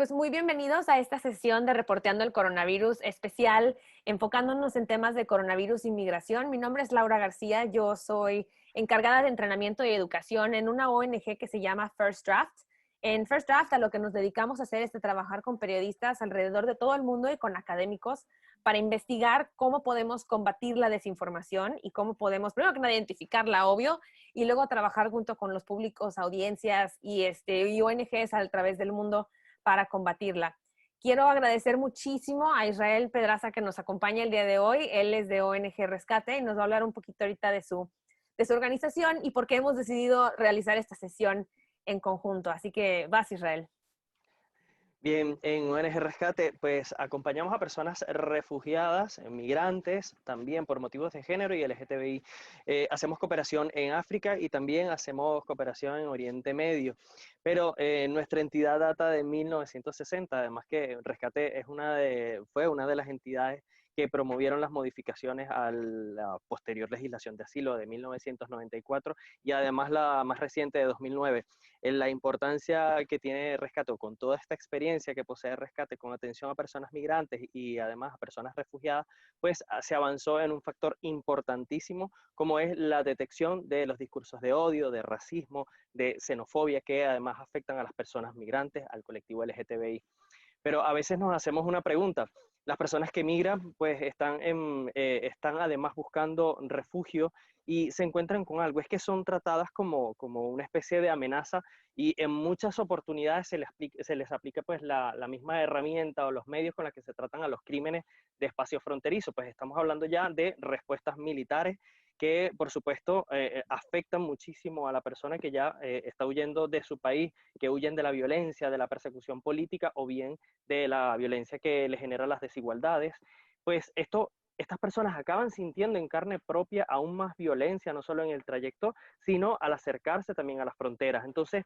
Pues muy bienvenidos a esta sesión de Reporteando el Coronavirus especial, enfocándonos en temas de coronavirus y migración. Mi nombre es Laura García, yo soy encargada de entrenamiento y educación en una ONG que se llama First Draft. En First Draft a lo que nos dedicamos a hacer es trabajar con periodistas alrededor de todo el mundo y con académicos para investigar cómo podemos combatir la desinformación y cómo podemos, primero que nada, identificarla, obvio, y luego trabajar junto con los públicos, audiencias y ONGs a través del mundo para combatirla. Quiero agradecer muchísimo a Israel Pedraza que nos acompaña el día de hoy. Él es de ONG Rescate y nos va a hablar un poquito ahorita de su organización y por qué hemos decidido realizar esta sesión en conjunto. Así que vas, Israel. Bien, en ONG Rescate, pues acompañamos a personas refugiadas, migrantes, también por motivos de género y LGTBI. Hacemos cooperación en África y también hacemos cooperación en Oriente Medio. Pero nuestra entidad data de 1960, además que Rescate fue una de las entidades que promovieron las modificaciones a la posterior legislación de asilo de 1994 y además la más reciente de 2009. En la importancia que tiene Rescate, con toda esta experiencia que posee Rescate con atención a personas migrantes y además a personas refugiadas, pues se avanzó en un factor importantísimo como es la detección de los discursos de odio, de racismo, de xenofobia que además afectan a las personas migrantes, al colectivo LGTBI. Pero a veces nos hacemos una pregunta. Las personas que migran pues están además buscando refugio y se encuentran con algo. Es que son tratadas como una especie de amenaza y en muchas oportunidades se les aplica pues la misma herramienta o los medios con los que se tratan a los crímenes de espacio fronterizo. Pues estamos hablando ya de respuestas militares que por supuesto afectan muchísimo a la persona que ya está huyendo de su país, que huyen de la violencia, de la persecución política o bien de la violencia que le genera las desigualdades. Pues estas personas acaban sintiendo en carne propia aún más violencia, no solo en el trayecto, sino al acercarse también a las fronteras. Entonces,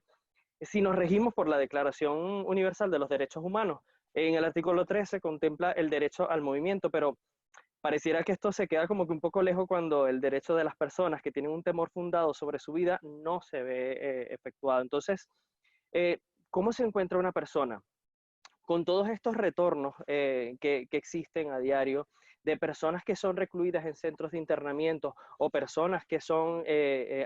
si nos regimos por la Declaración Universal de los Derechos Humanos, en el artículo 13 contempla el derecho al movimiento, pero pareciera que esto se queda como que un poco lejos cuando el derecho de las personas que tienen un temor fundado sobre su vida no se ve efectuado. Entonces, eh, ¿cómo se encuentra una persona con todos estos retornos que existen a diario de personas que son recluidas en centros de internamiento o personas que son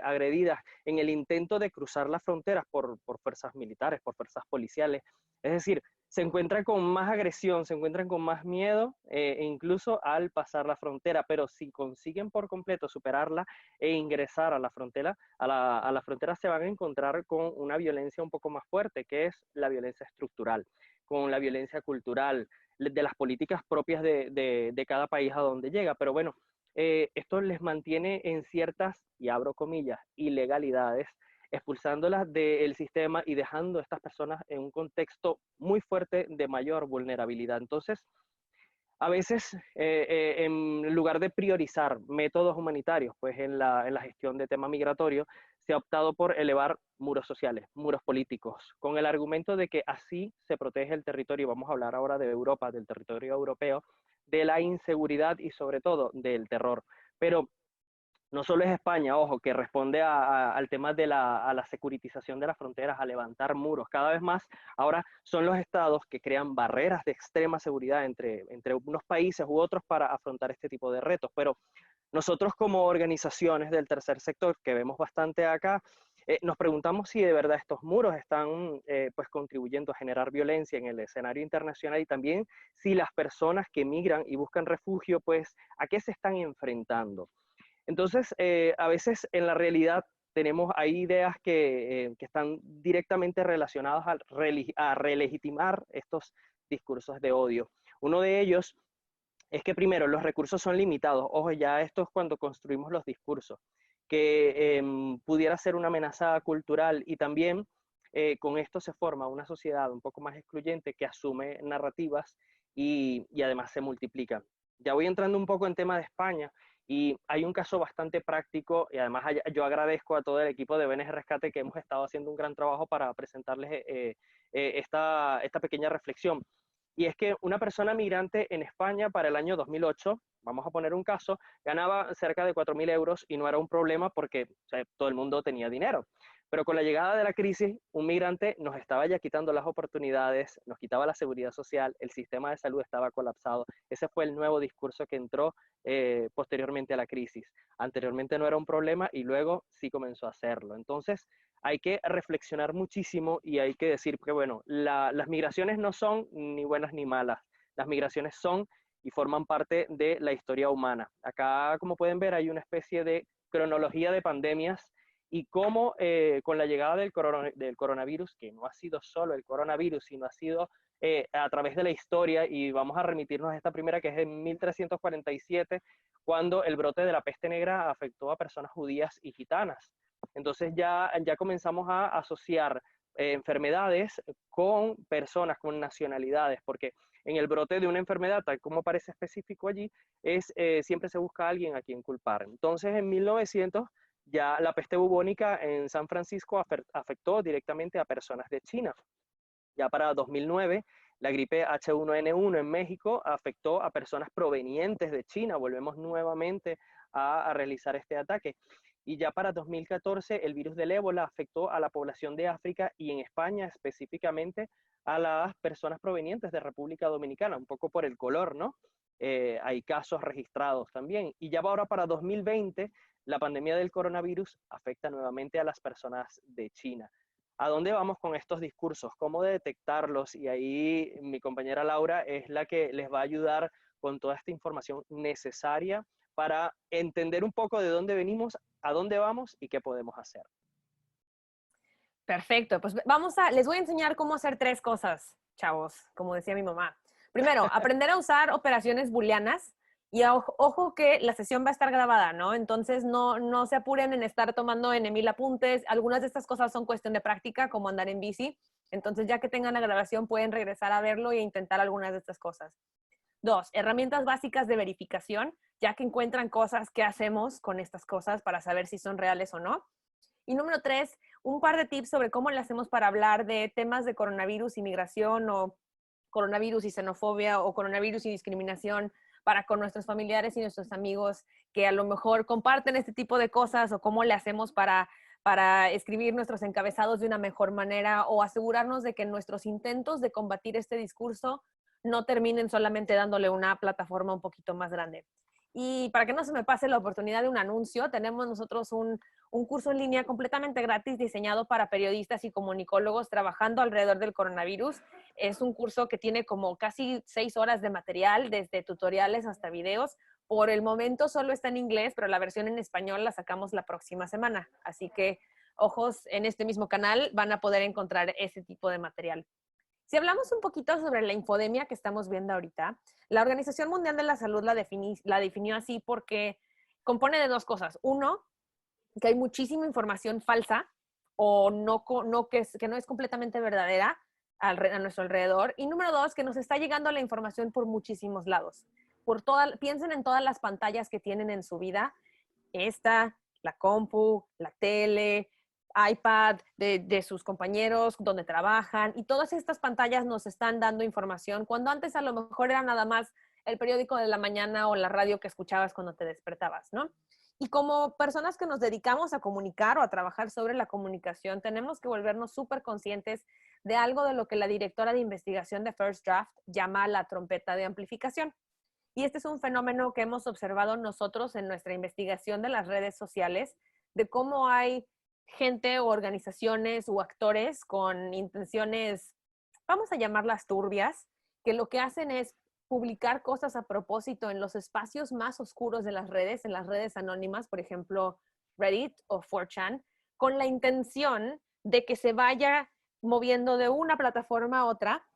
agredidas en el intento de cruzar las fronteras por fuerzas militares, por fuerzas policiales? Es decir, se encuentran con más agresión, se encuentran con más miedo e incluso al pasar la frontera, pero si consiguen por completo superarla e ingresar a la frontera, a la frontera se van a encontrar con una violencia un poco más fuerte, que es la violencia estructural, con la violencia cultural, de las políticas propias de cada país a donde llega. Pero bueno, esto les mantiene en ciertas, y abro comillas, ilegalidades, expulsándolas del sistema y dejando a estas personas en un contexto muy fuerte de mayor vulnerabilidad. Entonces, a veces, en lugar de priorizar métodos humanitarios, pues en la gestión de tema migratorio, se ha optado por elevar muros sociales, muros políticos, con el argumento de que así se protege el territorio. Vamos a hablar ahora de Europa, del territorio europeo, de la inseguridad y sobre todo del terror. Pero no solo es España, ojo, que responde al tema de a la securitización de las fronteras, a levantar muros. Cada vez más ahora son los estados que crean barreras de extrema seguridad entre unos países u otros para afrontar este tipo de retos. Pero nosotros como organizaciones del tercer sector, que vemos bastante acá, nos preguntamos si de verdad estos muros están pues contribuyendo a generar violencia en el escenario internacional y también si las personas que migran y buscan refugio, pues a qué se están enfrentando. Entonces, a veces en la realidad tenemos ahí ideas que están directamente relacionadas a relegitimar estos discursos de odio. Uno de ellos es que primero los recursos son limitados. Ojo, ya esto es cuando construimos los discursos, que pudiera ser una amenaza cultural y también con esto se forma una sociedad un poco más excluyente que asume narrativas y además se multiplica. Ya voy entrando un poco en tema de España y hay un caso bastante práctico y además yo agradezco a todo el equipo de BNG Rescate que hemos estado haciendo un gran trabajo para presentarles esta pequeña reflexión. Y es que una persona migrante en España para el año 2008, vamos a poner un caso, ganaba cerca de 4.000 euros y no era un problema porque, o sea, todo el mundo tenía dinero. Pero con la llegada de la crisis, un migrante nos estaba ya quitando las oportunidades, nos quitaba la seguridad social, el sistema de salud estaba colapsado. Ese fue el nuevo discurso que entró posteriormente a la crisis. Anteriormente no era un problema y luego sí comenzó a hacerlo. Entonces, hay que reflexionar muchísimo y hay que decir que, bueno, las migraciones no son ni buenas ni malas. Las migraciones son y forman parte de la historia humana. Acá, como pueden ver, hay una especie de cronología de pandemias y cómo con la llegada del coronavirus, que no ha sido solo el coronavirus, sino ha sido a través de la historia, y vamos a remitirnos a esta primera, que es en 1347, cuando el brote de la peste negra afectó a personas judías y gitanas. Entonces ya comenzamos a asociar enfermedades con personas, con nacionalidades, porque en el brote de una enfermedad, tal como parece específico allí, siempre se busca a alguien a quien culpar. Entonces en 1900 ya la peste bubónica en San Francisco afectó directamente a personas de China. Ya para 2009, la gripe H1N1 en México afectó a personas provenientes de China. Volvemos nuevamente a realizar este ataque. Y ya para 2014, el virus del ébola afectó a la población de África y en España específicamente a las personas provenientes de República Dominicana, un poco por el color, ¿no? Hay casos registrados también. Y ya ahora para 2020, la pandemia del coronavirus afecta nuevamente a las personas de China. ¿A dónde vamos con estos discursos? ¿Cómo detectarlos? Y ahí mi compañera Laura es la que les va a ayudar con toda esta información necesaria para entender un poco de dónde venimos, a dónde vamos y qué podemos hacer. Perfecto, pues les voy a enseñar cómo hacer 3 cosas, chavos, como decía mi mamá. Primero, aprender a usar operaciones booleanas y ojo que la sesión va a estar grabada, ¿no? Entonces no se apuren en estar tomando en 1000 apuntes. Algunas de estas cosas son cuestión de práctica, como andar en bici. Entonces ya que tengan la grabación pueden regresar a verlo e intentar algunas de estas cosas. 2, herramientas básicas de verificación, ya que encuentran cosas, ¿qué hacemos con estas cosas para saber si son reales o no? Y número 3, un par de tips sobre cómo le hacemos para hablar de temas de coronavirus y migración, o coronavirus y xenofobia, o coronavirus y discriminación para con nuestros familiares y nuestros amigos que a lo mejor comparten este tipo de cosas, o cómo le hacemos para escribir nuestros encabezados de una mejor manera, o asegurarnos de que nuestros intentos de combatir este discurso no terminen solamente dándole una plataforma un poquito más grande. Y para que no se me pase la oportunidad de un anuncio, tenemos nosotros un curso en línea completamente gratis diseñado para periodistas y comunicólogos trabajando alrededor del coronavirus. Es un curso que tiene como casi 6 horas de material, desde tutoriales hasta videos. Por el momento solo está en inglés, pero la versión en español la sacamos la próxima semana. Así que, ojos, en este mismo canal van a poder encontrar ese tipo de material. Si hablamos un poquito sobre la infodemia que estamos viendo ahorita, la Organización Mundial de la Salud la definió así porque compone de 2 cosas. Uno, que hay muchísima información falsa o que no es completamente verdadera a nuestro alrededor. Y número 2, que nos está llegando la información por muchísimos lados. Piensen en todas las pantallas que tienen en su vida. La compu, la tele, iPad de sus compañeros, donde trabajan, y todas estas pantallas nos están dando información, cuando antes a lo mejor era nada más el periódico de la mañana o la radio que escuchabas cuando te despertabas, ¿no? Y como personas que nos dedicamos a comunicar o a trabajar sobre la comunicación, tenemos que volvernos súper conscientes de algo de lo que la directora de investigación de First Draft llama la trompeta de amplificación. Y este es un fenómeno que hemos observado nosotros en nuestra investigación de las redes sociales, de cómo hay gente o organizaciones o actores con intenciones, vamos a llamarlas turbias, que lo que hacen es publicar cosas a propósito en los espacios más oscuros de las redes, en las redes anónimas, por ejemplo, Reddit o 4chan, con la intención de que se vaya moviendo de una plataforma a otra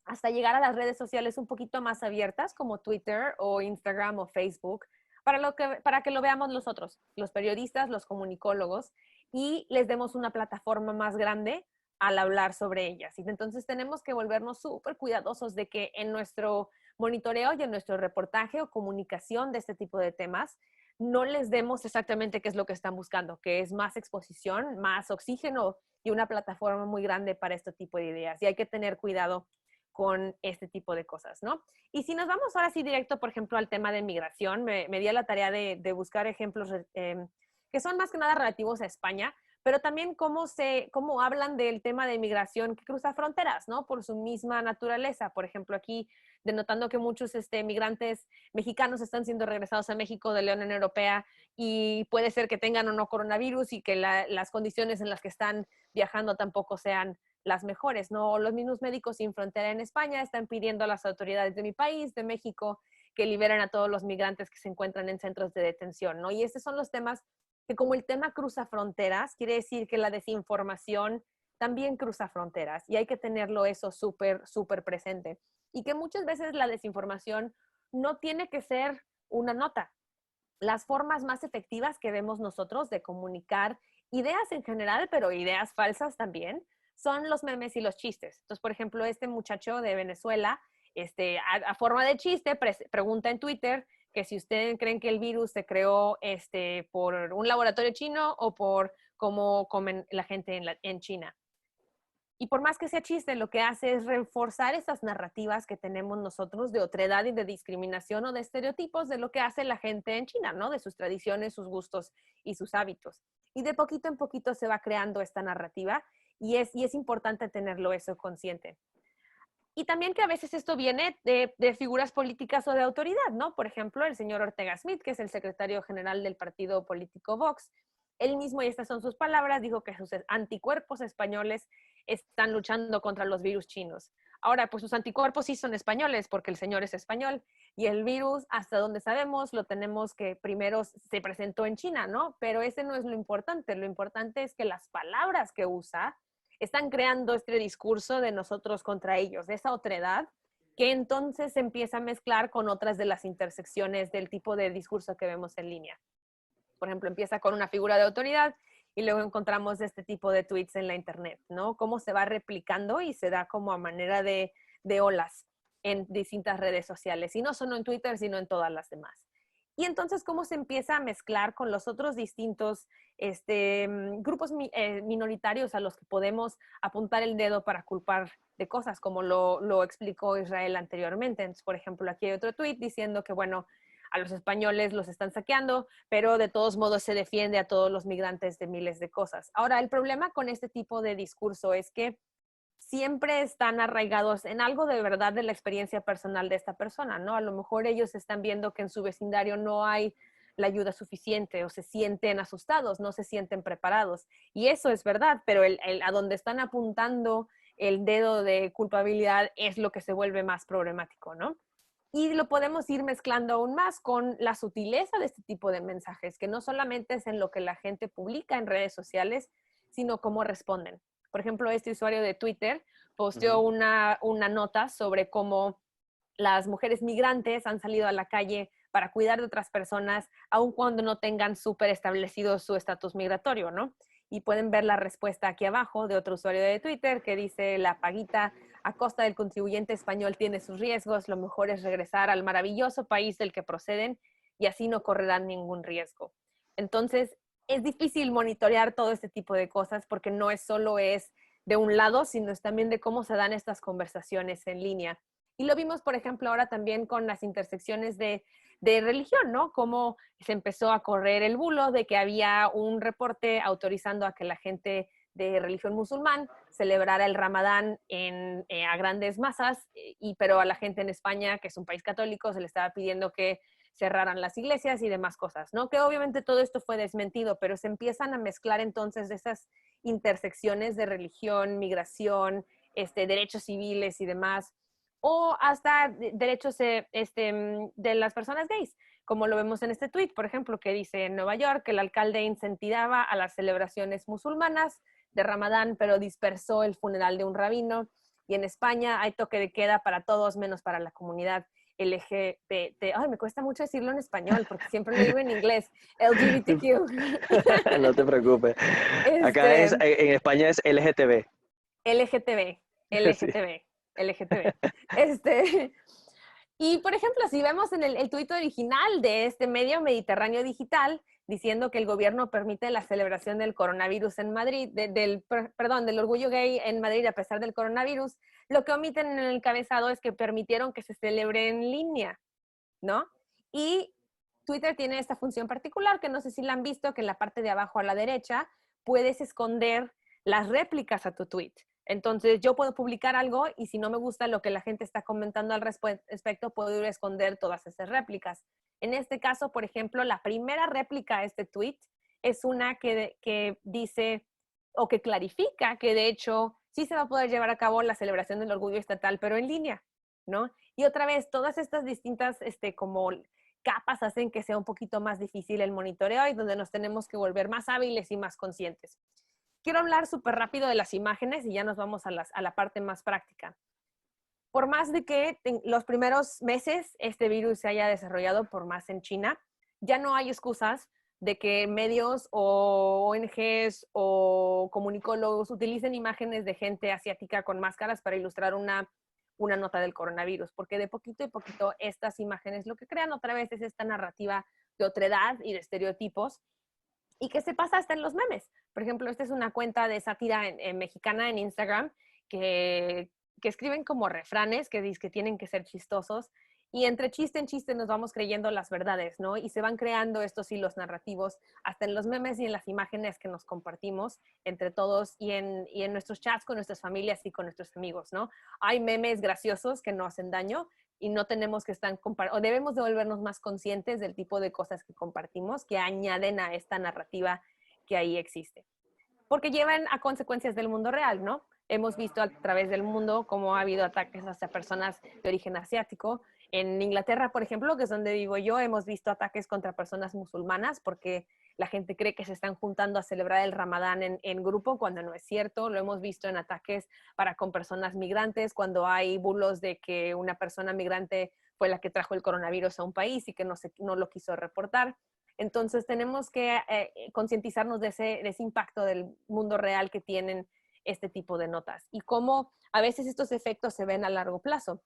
hasta llegar a las redes sociales un poquito más abiertas como Twitter o Instagram o Facebook, para que lo veamos nosotros, los periodistas, los comunicólogos, y les demos una plataforma más grande al hablar sobre ellas. Y entonces tenemos que volvernos súper cuidadosos de que en nuestro monitoreo y en nuestro reportaje o comunicación de este tipo de temas no les demos exactamente qué es lo que están buscando, que es más exposición, más oxígeno y una plataforma muy grande para este tipo de ideas. Y hay que tener cuidado con este tipo de cosas, ¿no? Y si nos vamos ahora sí directo, por ejemplo, al tema de migración, me di a la tarea de buscar ejemplos que son más que nada relativos a España, pero también cómo hablan del tema de migración que cruza fronteras, ¿no? Por su misma naturaleza. Por ejemplo, aquí denotando que muchos migrantes mexicanos están siendo regresados a México de la Unión Europea y puede ser que tengan o no coronavirus y que las condiciones en las que están viajando tampoco sean las mejores, ¿no? Los mismos Médicos Sin Frontera en España están pidiendo a las autoridades de mi país, de México, que liberen a todos los migrantes que se encuentran en centros de detención, ¿no? Y estos son los temas que, como el tema cruza fronteras, quiere decir que la desinformación también cruza fronteras y hay que tenerlo eso súper, súper presente. Y que muchas veces la desinformación no tiene que ser una nota. Las formas más efectivas que vemos nosotros de comunicar ideas en general, pero ideas falsas también, son los memes y los chistes. Entonces, por ejemplo, este muchacho de Venezuela, a forma de chiste, pregunta en Twitter que si ustedes creen que el virus se creó por un laboratorio chino o por cómo comen la gente en China. Y por más que sea chiste, lo que hace es reforzar esas narrativas que tenemos nosotros de otredad y de discriminación o de estereotipos de lo que hace la gente en China, ¿no? De sus tradiciones, sus gustos y sus hábitos. Y de poquito en poquito se va creando esta narrativa y es importante tenerlo eso consciente. Y también que a veces esto viene de figuras políticas o de autoridad, ¿no? Por ejemplo, el señor Ortega Smith, que es el secretario general del partido político Vox, él mismo, y estas son sus palabras, dijo que sus anticuerpos españoles están luchando contra los virus chinos. Ahora, pues sus anticuerpos sí son españoles, porque el señor es español, y el virus, hasta donde sabemos, lo tenemos que primero se presentó en China, ¿no? Pero ese no es lo importante es que las palabras que usa están creando este discurso de nosotros contra ellos, de esa otredad, que entonces se empieza a mezclar con otras de las intersecciones del tipo de discurso que vemos en línea. Por ejemplo, empieza con una figura de autoridad y luego encontramos este tipo de tweets en la internet, ¿no? Cómo se va replicando y se da como a manera de olas en distintas redes sociales, y no solo en Twitter, sino en todas las demás. Y entonces, ¿cómo se empieza a mezclar con los otros distintos grupos minoritarios a los que podemos apuntar el dedo para culpar de cosas, como lo explicó Israel anteriormente? Entonces, por ejemplo, aquí hay otro tweet diciendo que, bueno, a los españoles los están saqueando, pero de todos modos se defiende a todos los migrantes de miles de cosas. Ahora, el problema con este tipo de discurso es que siempre están arraigados en algo de verdad de la experiencia personal de esta persona, ¿no? A lo mejor ellos están viendo que en su vecindario no hay la ayuda suficiente o se sienten asustados, no se sienten preparados. Y eso es verdad, pero a donde están apuntando el dedo de culpabilidad es lo que se vuelve más problemático, ¿no? Y lo podemos ir mezclando aún más con la sutileza de este tipo de mensajes, que no solamente es en lo que la gente publica en redes sociales, sino cómo responden. Por ejemplo, este usuario de Twitter posteó una nota sobre cómo las mujeres migrantes han salido a la calle para cuidar de otras personas, aun cuando no tengan súper establecido su estatus migratorio, ¿no? Y pueden ver la respuesta aquí abajo de otro usuario de Twitter que dice: la paguita a costa del contribuyente español tiene sus riesgos, lo mejor es regresar al maravilloso país del que proceden y así no correrán ningún riesgo. Entonces, es difícil monitorear todo este tipo de cosas porque no es solo es de un lado, sino es también de cómo se dan estas conversaciones en línea. Y lo vimos, por ejemplo, ahora también con las intersecciones de religión, ¿no? Cómo se empezó a correr el bulo de que había un reporte autorizando a que la gente de religión musulmán celebrara el Ramadán a grandes masas, pero a la gente en España, que es un país católico, se le estaba pidiendo que cerraran las iglesias y demás cosas, ¿no? Que obviamente todo esto fue desmentido, pero se empiezan a mezclar entonces esas intersecciones de religión, migración, derechos civiles y demás, o hasta derechos de las personas gays, como lo vemos en este tweet, por ejemplo, que dice en Nueva York que el alcalde incentivaba a las celebraciones musulmanas de Ramadán, pero dispersó el funeral de un rabino. Y en España hay toque de queda para todos, menos para la comunidad LGBT. Ay, me cuesta mucho decirlo en español, porque siempre lo digo en inglés. LGBTQ. No te preocupes. Acá Este, en España es LGTB. LGTB, Sí. LGTB, LGTB. Este, y por ejemplo, si vemos en el tuit original de este medio Mediterráneo Digital, diciendo que el gobierno permite la celebración del coronavirus en Madrid, del orgullo gay en Madrid a pesar del coronavirus, lo que omiten en el encabezado es que permitieron que se celebre en línea, ¿no? Y Twitter tiene esta función particular, que no sé si la han visto, que en la parte de abajo a la derecha puedes esconder las réplicas a tu tweet. Entonces, yo puedo publicar algo y si no me gusta lo que la gente está comentando al respecto, puedo ir a esconder todas esas réplicas. En este caso, por ejemplo, la primera réplica a este tweet es una que dice o que clarifica que de hecho sí se va a poder llevar a cabo la celebración del orgullo estatal, pero en línea, ¿no? Y otra vez, todas estas distintas como capas hacen que sea un poquito más difícil el monitoreo y donde nos tenemos que volver más hábiles y más conscientes. Quiero hablar súper rápido de las imágenes y ya nos vamos a la parte más práctica. Por más de que los primeros meses este virus se haya desarrollado, por más en China, ya no hay excusas de que medios o ONGs o comunicólogos utilicen imágenes de gente asiática con máscaras para ilustrar una nota del coronavirus, porque de poquito en poquito estas imágenes lo que crean otra vez es esta narrativa de otredad y de estereotipos y que se pasa hasta en los memes. Por ejemplo, esta es una cuenta de sátira mexicana en Instagram que escriben como refranes que dicen que tienen que ser chistosos y entre chiste en chiste nos vamos creyendo las verdades, ¿no? Y se van creando estos hilos narrativos hasta en los memes y en las imágenes que nos compartimos entre todos y en nuestros chats con nuestras familias y con nuestros amigos, ¿no? Hay memes graciosos que no hacen daño y no tenemos que estar o debemos de volvernos más conscientes del tipo de cosas que compartimos que añaden a esta narrativa que ahí existe. Porque llevan a consecuencias del mundo real, ¿no? Hemos visto a través del mundo cómo ha habido ataques hacia personas de origen asiático. En Inglaterra, por ejemplo, que es donde vivo yo, hemos visto ataques contra personas musulmanas porque la gente cree que se están juntando a celebrar el Ramadán en grupo cuando no es cierto. Lo hemos visto en ataques con personas migrantes cuando hay bulos de que una persona migrante fue la que trajo el coronavirus a un país y que no lo quiso reportar. Entonces tenemos que concientizarnos de ese impacto del mundo real que tienen este tipo de notas y cómo a veces estos efectos se ven a largo plazo.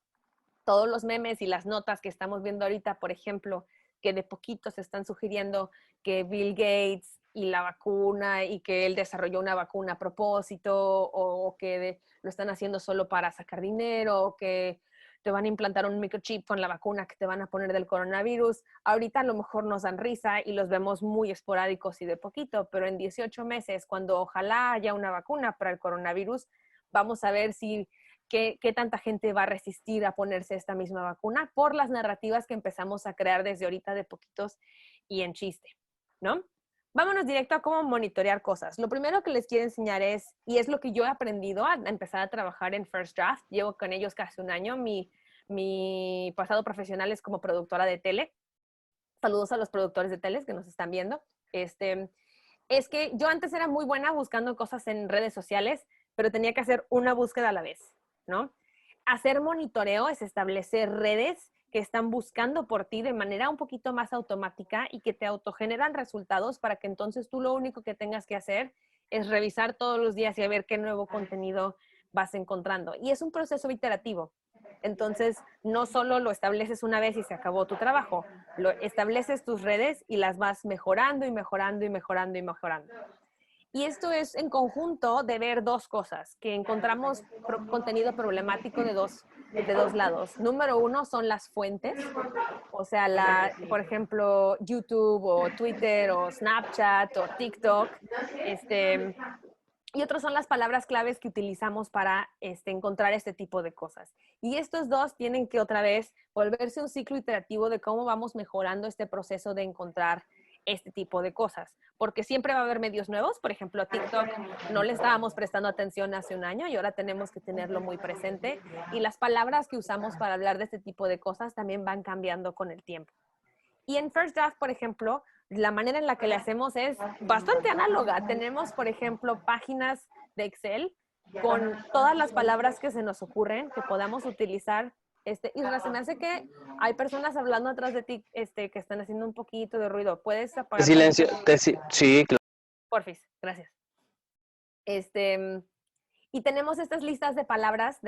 Todos los memes y las notas que estamos viendo ahorita, por ejemplo, que de poquito se están sugiriendo que Bill Gates y la vacuna y que él desarrolló una vacuna a propósito o que lo están haciendo solo para sacar dinero o que te van a implantar un microchip con la vacuna que te van a poner del coronavirus. Ahorita a lo mejor nos dan risa y los vemos muy esporádicos y de poquito, pero en 18 meses, cuando ojalá haya una vacuna para el coronavirus, vamos a ver qué tanta gente va a resistir a ponerse esta misma vacuna por las narrativas que empezamos a crear desde ahorita de poquitos y en chiste, ¿no? Vámonos directo a cómo monitorear cosas. Lo primero que les quiero enseñar y es lo que yo he aprendido a empezar a trabajar en First Draft. Llevo con ellos casi un año. Mi pasado profesional es como productora de tele. Saludos a los productores de teles que nos están viendo. Es que yo antes era muy buena buscando cosas en redes sociales, pero tenía que hacer una búsqueda a la vez, ¿no? Hacer monitoreo es establecer redes que están buscando por ti de manera un poquito más automática y que te autogeneran resultados para que entonces tú lo único que tengas que hacer es revisar todos los días y a ver qué nuevo contenido vas encontrando. Y es un proceso iterativo. Entonces, no solo lo estableces una vez y se acabó tu trabajo, lo estableces tus redes y las vas mejorando y mejorando y mejorando y mejorando. Y esto es en conjunto de ver dos cosas, que encontramos contenido problemático de dos lados. Número uno son las fuentes, o sea, por ejemplo, YouTube o Twitter o Snapchat o TikTok, y otros son las palabras claves que utilizamos para encontrar este tipo de cosas. Y estos dos tienen que otra vez volverse un ciclo iterativo de cómo vamos mejorando este proceso de encontrar este tipo de cosas. Porque siempre va a haber medios nuevos. Por ejemplo, TikTok no le estábamos prestando atención hace un año y ahora tenemos que tenerlo muy presente. Y las palabras que usamos para hablar de este tipo de cosas también van cambiando con el tiempo. Y en First Draft, por ejemplo, la manera en la que le hacemos es bastante análoga. Tenemos, por ejemplo, páginas de Excel con todas las palabras que se nos ocurren, que podamos utilizar. Isra, se me hace que hay personas hablando atrás de ti que están haciendo un poquito de ruido. ¿Puedes apagar? Silencio, sí, claro. Porfis, gracias. Y tenemos estas listas de palabras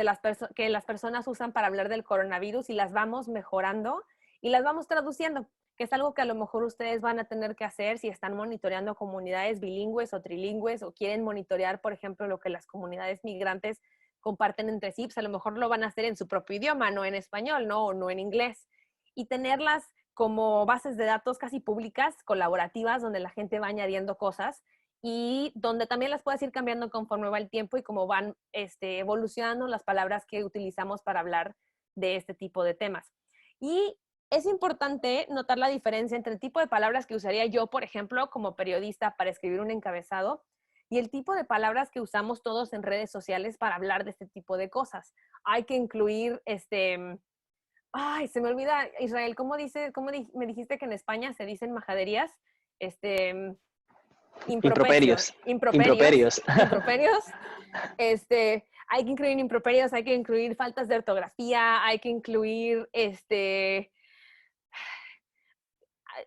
que las personas usan para hablar del coronavirus y las vamos mejorando y las vamos traduciendo, que es algo que a lo mejor ustedes van a tener que hacer si están monitoreando comunidades bilingües o trilingües o quieren monitorear, por ejemplo, lo que las comunidades migrantes comparten entre sí, pues a lo mejor lo van a hacer en su propio idioma, no en español, ¿no? O no en inglés. Y tenerlas como bases de datos casi públicas, colaborativas, donde la gente va añadiendo cosas y donde también las puedes ir cambiando conforme va el tiempo y cómo van evolucionando las palabras que utilizamos para hablar de este tipo de temas. Y es importante notar la diferencia entre el tipo de palabras que usaría yo, por ejemplo, como periodista para escribir un encabezado y el tipo de palabras que usamos todos en redes sociales para hablar de este tipo de cosas. Hay que incluir, ay, se me olvida, Israel, me dijiste que en España se dicen majaderías? Improperios. Improperios, Improperios. improperios. Hay que incluir improperios, hay que incluir faltas de ortografía, hay que incluir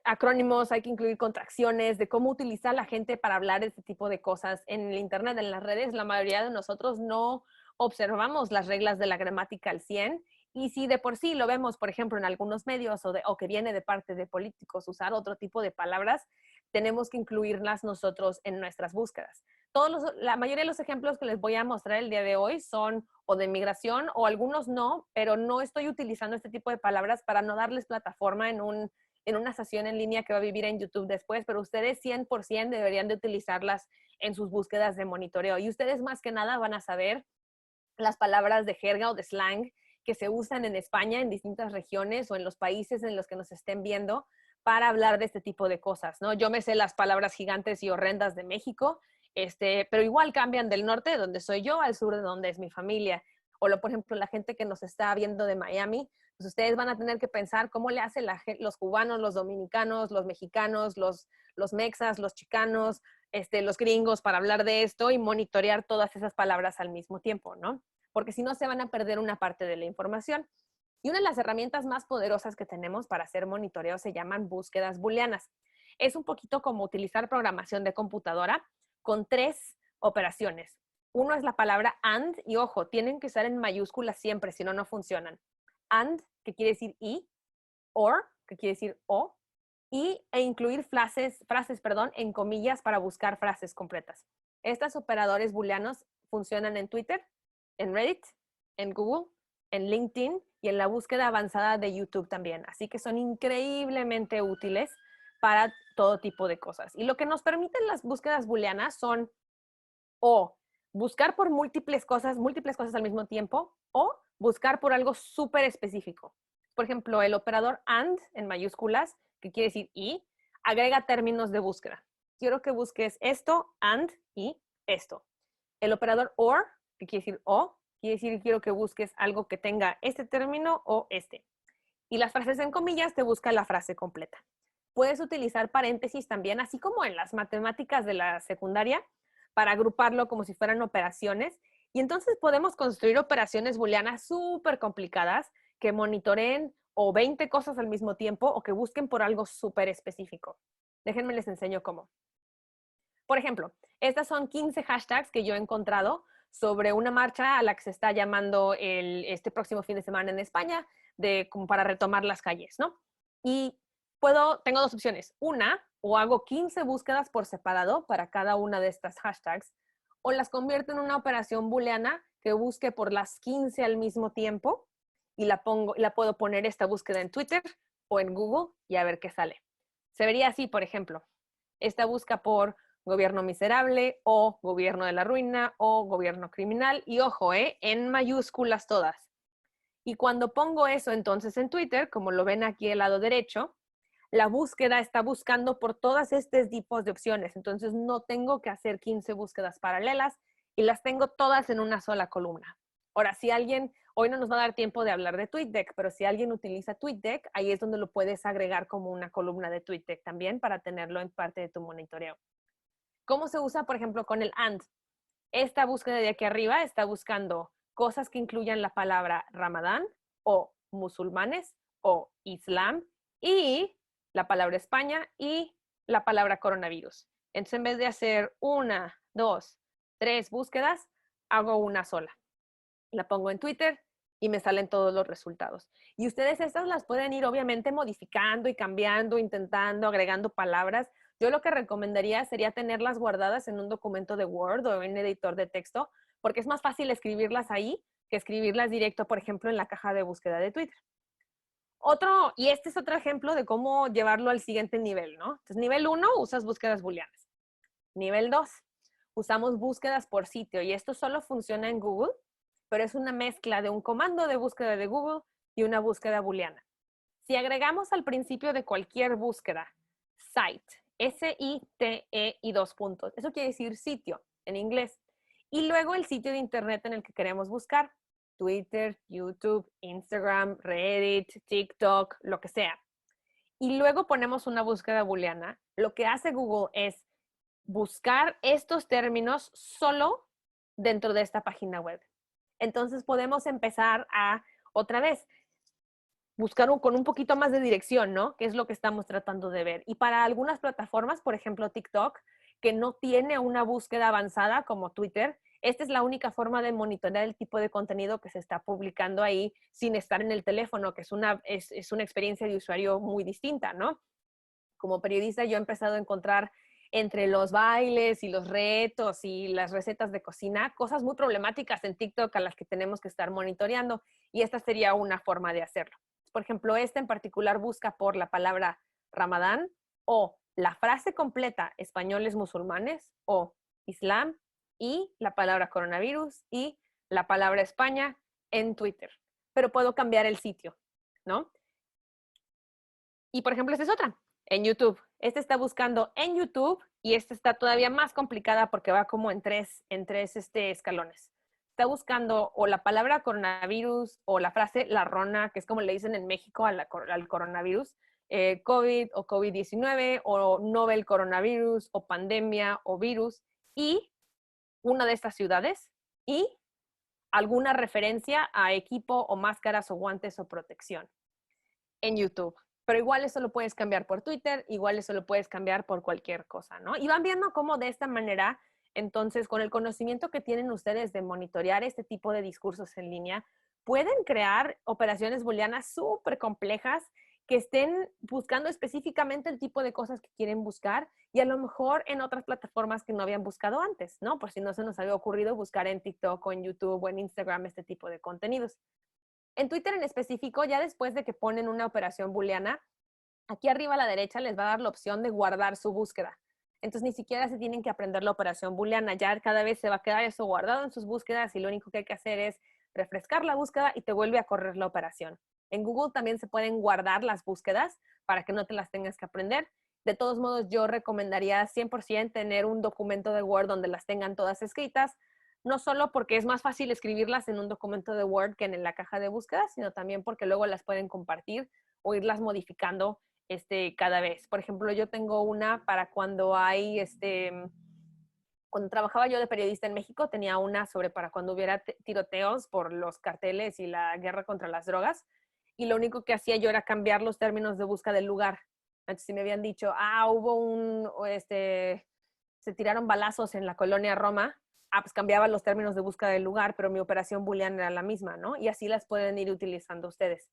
acrónimos, hay que incluir contracciones, de cómo utilizar la gente para hablar de este tipo de cosas. En el internet, en las redes, la mayoría de nosotros no observamos las reglas de la gramática al 100, y si de por sí lo vemos, por ejemplo, en algunos medios o que viene de parte de políticos usar otro tipo de palabras, tenemos que incluirlas nosotros en nuestras búsquedas. La mayoría de los ejemplos que les voy a mostrar el día de hoy son o de migración o algunos no, pero no estoy utilizando este tipo de palabras para no darles plataforma en una sesión en línea que va a vivir en YouTube después, pero ustedes 100% deberían de utilizarlas en sus búsquedas de monitoreo. Y ustedes más que nada van a saber las palabras de jerga o de slang que se usan en España, en distintas regiones o en los países en los que nos estén viendo para hablar de este tipo de cosas, ¿no? Yo me sé las palabras gigantes y horrendas de México, pero igual cambian del norte, de donde soy yo, al sur, de donde es mi familia. Por ejemplo, la gente que nos está viendo de Miami, pues ustedes van a tener que pensar cómo le hacen los cubanos, los dominicanos, los mexicanos, los mexas, los chicanos, los gringos para hablar de esto y monitorear todas esas palabras al mismo tiempo, ¿no? Porque si no se van a perder una parte de la información. Y una de las herramientas más poderosas que tenemos para hacer monitoreo se llaman búsquedas booleanas. Es un poquito como utilizar programación de computadora con 3 operaciones. Uno es la palabra and, y ojo, tienen que usar en mayúsculas siempre, si no, no funcionan. And, que quiere decir y, or, que quiere decir o, e incluir frases, en comillas para buscar frases completas. Estos operadores booleanos funcionan en Twitter, en Reddit, en Google, en LinkedIn y en la búsqueda avanzada de YouTube también. Así que son increíblemente útiles para todo tipo de cosas. Y lo que nos permiten las búsquedas booleanas son o buscar por múltiples cosas al mismo tiempo, o buscar por algo súper específico. Por ejemplo, el operador AND en mayúsculas, que quiere decir y, agrega términos de búsqueda. Quiero que busques esto, AND y esto. El operador OR, que quiere decir o, quiere decir quiero que busques algo que tenga este término o este. Y las frases en comillas te busca la frase completa. Puedes utilizar paréntesis también, así como en las matemáticas de la secundaria, para agruparlo como si fueran operaciones. Y entonces podemos construir operaciones booleanas súper complicadas que monitoreen o 20 cosas al mismo tiempo o que busquen por algo súper específico. Déjenme les enseño cómo. Por ejemplo, estas son 15 hashtags que yo he encontrado sobre una marcha a la que se está llamando este próximo fin de semana en España, como para retomar las calles, ¿no? Y tengo 2 opciones. Una, o hago 15 búsquedas por separado para cada una de estas hashtags, o las convierto en una operación booleana que busque por las 15 al mismo tiempo y la puedo poner esta búsqueda en Twitter o en Google y a ver qué sale. Se vería así, por ejemplo. Esta busca por gobierno miserable o gobierno de la ruina o gobierno criminal. Y ojo, en mayúsculas todas. Y cuando pongo eso entonces en Twitter, como lo ven aquí al lado derecho, la búsqueda está buscando por todos estos tipos de opciones. Entonces no tengo que hacer 15 búsquedas paralelas y las tengo todas en una sola columna. Ahora, hoy no nos va a dar tiempo de hablar de TweetDeck, pero si alguien utiliza TweetDeck, ahí es donde lo puedes agregar como una columna de TweetDeck también para tenerlo en parte de tu monitoreo. ¿Cómo se usa, por ejemplo, con el AND? Esta búsqueda de aquí arriba está buscando cosas que incluyan la palabra Ramadán o musulmanes o Islam y la palabra España y la palabra coronavirus. Entonces, en vez de hacer 1, 2, 3 búsquedas, hago una sola. La pongo en Twitter y me salen todos los resultados. Y ustedes estas las pueden ir obviamente modificando y cambiando, intentando, agregando palabras. Yo lo que recomendaría sería tenerlas guardadas en un documento de Word o en un editor de texto, porque es más fácil escribirlas ahí que escribirlas directo, por ejemplo, en la caja de búsqueda de Twitter. Y este es otro ejemplo de cómo llevarlo al siguiente nivel, ¿no? Entonces, nivel 1, usas búsquedas booleanas. Nivel 2, usamos búsquedas por sitio y esto solo funciona en Google, pero es una mezcla de un comando de búsqueda de Google y una búsqueda booleana. Si agregamos al principio de cualquier búsqueda site, S-I-T-E y 2 puntos, eso quiere decir sitio en inglés, y luego el sitio de internet en el que queremos buscar, Twitter, YouTube, Instagram, Reddit, TikTok, lo que sea. Y luego ponemos una búsqueda booleana, lo que hace Google es buscar estos términos solo dentro de esta página web. Entonces podemos empezar a, otra vez, buscar con un poquito más de dirección, ¿no? Que es lo que estamos tratando de ver. Y para algunas plataformas, por ejemplo TikTok, que no tiene una búsqueda avanzada como Twitter, esta es la única forma de monitorear el tipo de contenido que se está publicando ahí sin estar en el teléfono, que es una experiencia de usuario muy distinta, ¿no? Como periodista yo he empezado a encontrar entre los bailes y los retos y las recetas de cocina, cosas muy problemáticas en TikTok a las que tenemos que estar monitoreando, y esta sería una forma de hacerlo. Por ejemplo, esta en particular busca por la palabra Ramadán o la frase completa españoles musulmanes o Islam y la palabra coronavirus y la palabra España en Twitter. Pero puedo cambiar el sitio, ¿no? Y por ejemplo, esta es otra, en YouTube. Este está buscando en YouTube y esta está todavía más complicada porque va como en tres escalones. Está buscando o la palabra coronavirus o la frase la rona, que es como le dicen en México al coronavirus, COVID o COVID-19 o novel coronavirus o pandemia o virus y una de estas ciudades y alguna referencia a equipo o máscaras o guantes o protección en YouTube. Pero igual eso lo puedes cambiar por Twitter, igual eso lo puedes cambiar por cualquier cosa, ¿no? Y van viendo cómo de esta manera, entonces, con el conocimiento que tienen ustedes de monitorear este tipo de discursos en línea, pueden crear operaciones booleanas súper complejas que estén buscando específicamente el tipo de cosas que quieren buscar y a lo mejor en otras plataformas que no habían buscado antes, ¿no? Por si no se nos había ocurrido buscar en TikTok o en YouTube o en Instagram este tipo de contenidos. En Twitter en específico, ya después de que ponen una operación booleana, aquí arriba a la derecha les va a dar la opción de guardar su búsqueda. Entonces ni siquiera se tienen que aprender la operación booleana, ya cada vez se va a quedar eso guardado en sus búsquedas y lo único que hay que hacer es refrescar la búsqueda y te vuelve a correr la operación. En Google también se pueden guardar las búsquedas para que no te las tengas que aprender. De todos modos, yo recomendaría 100% tener un documento de Word donde las tengan todas escritas, no solo porque es más fácil escribirlas en un documento de Word que en la caja de búsqueda, sino también porque luego las pueden compartir o irlas modificando cada vez. Por ejemplo, yo tengo una para cuando hay, cuando trabajaba yo de periodista en México, tenía una sobre para cuando hubiera tiroteos por los carteles y la guerra contra las drogas, y lo único que hacía yo era cambiar los términos de busca del lugar. Entonces, si me habían dicho, se tiraron balazos en la colonia Roma, pues cambiaba los términos de búsqueda del lugar, pero mi operación booleana era la misma, ¿no? Y así las pueden ir utilizando ustedes.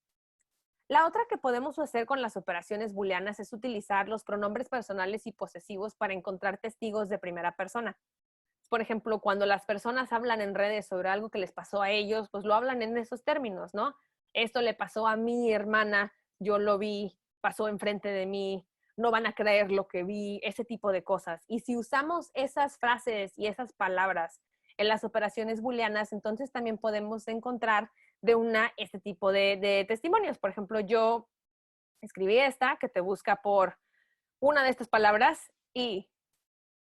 La otra que podemos hacer con las operaciones booleanas es utilizar los pronombres personales y posesivos para encontrar testigos de primera persona. Por ejemplo, cuando las personas hablan en redes sobre algo que les pasó a ellos, pues lo hablan en esos términos, ¿no? Esto le pasó a mi hermana, yo lo vi, pasó enfrente de mí, no van a creer lo que vi, ese tipo de cosas. Y si usamos esas frases y esas palabras en las operaciones booleanas, entonces también podemos encontrar de este tipo de testimonios. Por ejemplo, yo escribí esta que te busca por una de estas palabras y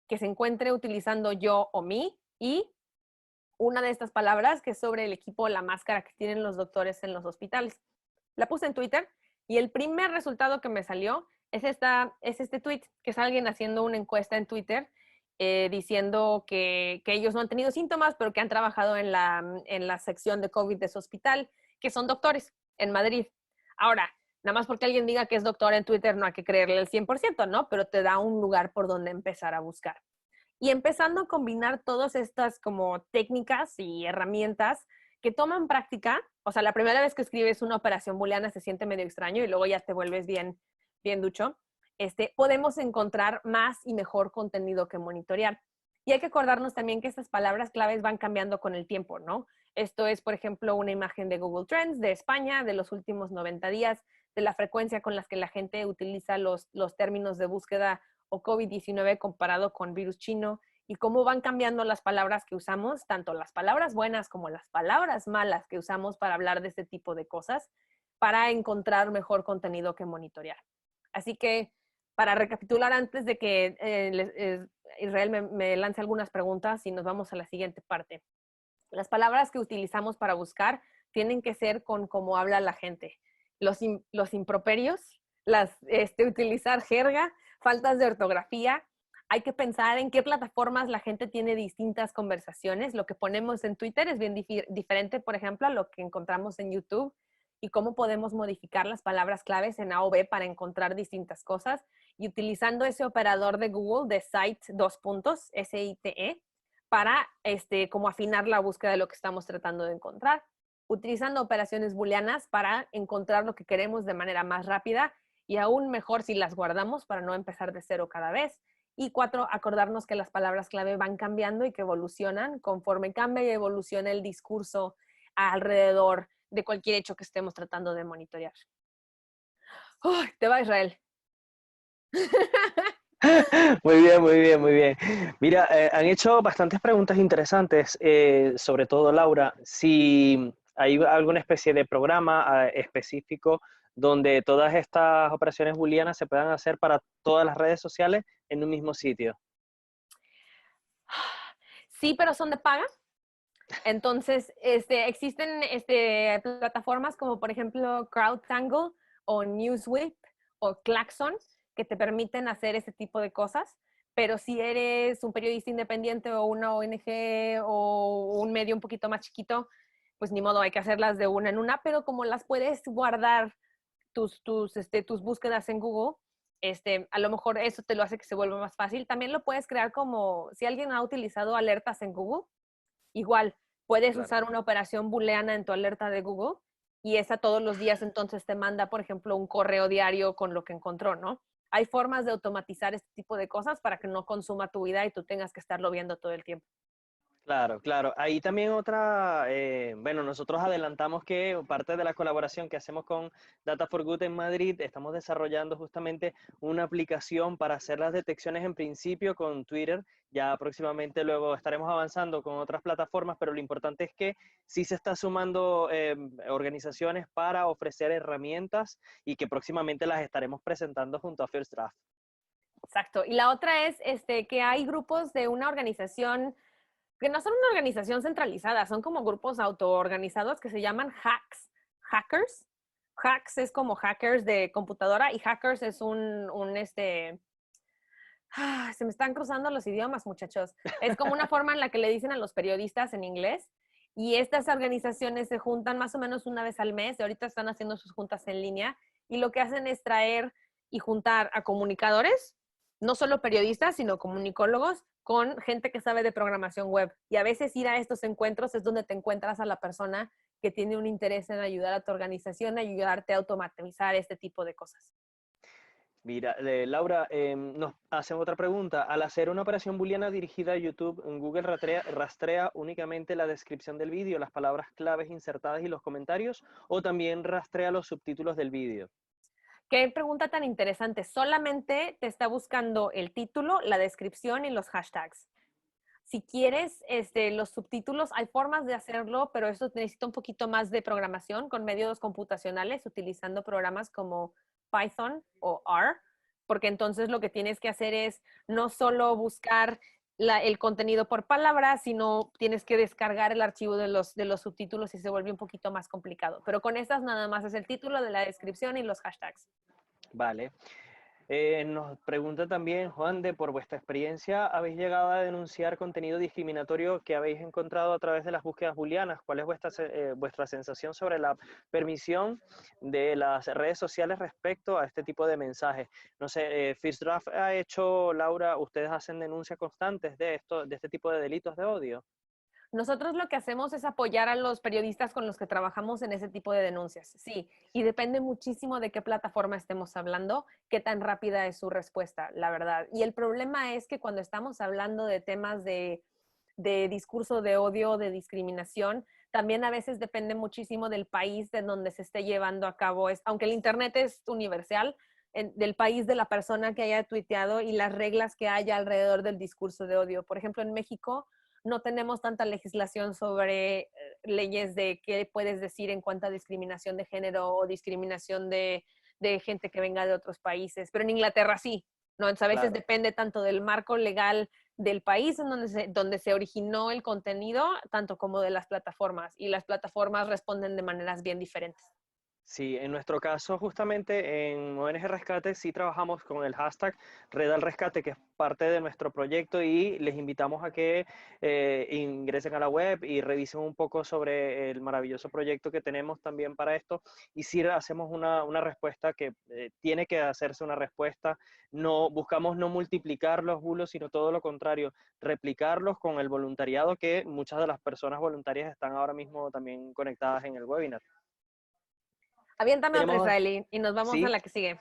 que se encuentre utilizando yo o mí y una de estas palabras que es sobre el equipo o la máscara que tienen los doctores en los hospitales. La puse en Twitter y el primer resultado que me salió es este tweet, que es alguien haciendo una encuesta en Twitter diciendo que ellos no han tenido síntomas, pero que han trabajado en la sección de COVID de su hospital, que son doctores en Madrid. Ahora, nada más porque alguien diga que es doctor en Twitter no hay que creerle el 100%, ¿no? Pero te da un lugar por donde empezar a buscar. Y empezando a combinar todas estas como técnicas y herramientas que toman práctica, o sea, la primera vez que escribes una operación booleana se siente medio extraño y luego ya te vuelves bien ducho, podemos encontrar más y mejor contenido que monitorear. Y hay que acordarnos también que estas palabras claves van cambiando con el tiempo, ¿no? Esto es, por ejemplo, una imagen de Google Trends de España de los últimos 90 días, de la frecuencia con las que la gente utiliza los términos de búsqueda o COVID-19 comparado con virus chino, y cómo van cambiando las palabras que usamos, tanto las palabras buenas como las palabras malas que usamos para hablar de este tipo de cosas, para encontrar mejor contenido que monitorear. Así que, para recapitular antes de que Israel me lance algunas preguntas y nos vamos a la siguiente parte. Las palabras que utilizamos para buscar tienen que ser con cómo habla la gente. Los improperios, utilizar jerga, faltas de ortografía. Hay que pensar en qué plataformas la gente tiene distintas conversaciones. Lo que ponemos en Twitter es bien diferente, por ejemplo, a lo que encontramos en YouTube, y cómo podemos modificar las palabras claves en A o B para encontrar distintas cosas. Y utilizando ese operador de Google de Site, SITE, para como afinar la búsqueda de lo que estamos tratando de encontrar. Utilizando operaciones booleanas para encontrar lo que queremos de manera más rápida, y aún mejor si las guardamos para no empezar de cero cada vez. Y 4, acordarnos que las palabras clave van cambiando y que evolucionan conforme cambia y evoluciona el discurso alrededor de cualquier hecho que estemos tratando de monitorear. ¡Uy! Te va, Israel. Muy bien, muy bien, muy bien. Mira, han hecho bastantes preguntas interesantes, sobre todo Laura, si hay alguna especie de programa específico donde todas estas operaciones booleanas se puedan hacer para todas las redes sociales en un mismo sitio. Sí, pero son de paga. Entonces, existen plataformas como, por ejemplo, CrowdTangle o Newswhip o Klaxon, que te permiten hacer ese tipo de cosas. Pero si eres un periodista independiente o una ONG o un medio un poquito más chiquito, pues ni modo, hay que hacerlas de una en una. Pero como las puedes guardar tus búsquedas en Google, a lo mejor eso te lo hace que se vuelva más fácil. También lo puedes crear como si alguien ha utilizado alertas en Google. Igual, puedes Claro. usar una operación booleana en tu alerta de Google, y esa todos los días entonces te manda, por ejemplo, un correo diario con lo que encontró, ¿no? Hay formas de automatizar este tipo de cosas para que no consuma tu vida y tú tengas que estarlo viendo todo el tiempo. Claro, claro. Ahí también otra, bueno, nosotros adelantamos que parte de la colaboración que hacemos con Data for Good en Madrid, estamos desarrollando justamente una aplicación para hacer las detecciones en principio con Twitter. Ya próximamente luego estaremos avanzando con otras plataformas, pero lo importante es que sí se está sumando organizaciones para ofrecer herramientas y que próximamente las estaremos presentando junto a First Draft. Exacto. Y la otra es que hay grupos de una organización que no son una organización centralizada, son como grupos autoorganizados que se llaman hackers. Hacks es como hackers de computadora, y hackers es se me están cruzando los idiomas, muchachos. Es como una forma en la que le dicen a los periodistas en inglés, y estas organizaciones se juntan más o menos una vez al mes, y ahorita están haciendo sus juntas en línea, y lo que hacen es traer y juntar a comunicadores, no solo periodistas, sino comunicólogos, con gente que sabe de programación web. Y a veces ir a estos encuentros es donde te encuentras a la persona que tiene un interés en ayudar a tu organización, ayudarte a automatizar este tipo de cosas. Mira, Laura, nos hacen otra pregunta. Al hacer una operación booleana dirigida a YouTube, Google rastrea únicamente la descripción del vídeo, las palabras claves insertadas y los comentarios, o también rastrea los subtítulos del vídeo. Qué pregunta tan interesante. Solamente te está buscando el título, la descripción y los hashtags. Si quieres los subtítulos, hay formas de hacerlo, pero eso necesita un poquito más de programación con medios computacionales, utilizando programas como Python o R, porque entonces lo que tienes que hacer es no solo buscar el contenido por palabra, sino tienes que descargar el archivo de los subtítulos, y se vuelve un poquito más complicado. Pero con estas nada más es el título, de la descripción y los hashtags. Vale. Nos pregunta también, Juan, por vuestra experiencia, ¿habéis llegado a denunciar contenido discriminatorio que habéis encontrado a través de las búsquedas booleanas? ¿Cuál es vuestra sensación sobre la permisión de las redes sociales respecto a este tipo de mensajes? No sé, First Draft ha hecho, Laura, ¿ustedes hacen denuncias constantes de este tipo de delitos de odio? Nosotros lo que hacemos es apoyar a los periodistas con los que trabajamos en ese tipo de denuncias, sí, y depende muchísimo de qué plataforma estemos hablando, qué tan rápida es su respuesta, la verdad. Y el problema es que cuando estamos hablando de temas de discurso de odio, de discriminación, también a veces depende muchísimo del país de donde se esté llevando a cabo. Aunque el Internet es universal, del país de la persona que haya tuiteado y las reglas que haya alrededor del discurso de odio. Por ejemplo, en México no tenemos tanta legislación sobre leyes de qué puedes decir en cuanto a discriminación de género o discriminación de gente que venga de otros países, pero en Inglaterra sí, ¿no? Entonces, a veces Claro. depende tanto del marco legal del país en donde se originó el contenido, tanto como de las plataformas, y las plataformas responden de maneras bien diferentes. Sí, en nuestro caso, justamente en ONG Rescate, sí trabajamos con el hashtag Red al Rescate, que es parte de nuestro proyecto, y les invitamos a que ingresen a la web y revisen un poco sobre el maravilloso proyecto que tenemos también para esto. Y sí hacemos una respuesta que tiene que hacerse una respuesta. No, buscamos no multiplicar los bulos, sino todo lo contrario, replicarlos con el voluntariado, que muchas de las personas voluntarias están ahora mismo también conectadas en el webinar. Aviéntame otra, Tenemos, Israeli, y nos vamos a sí, la que sigue.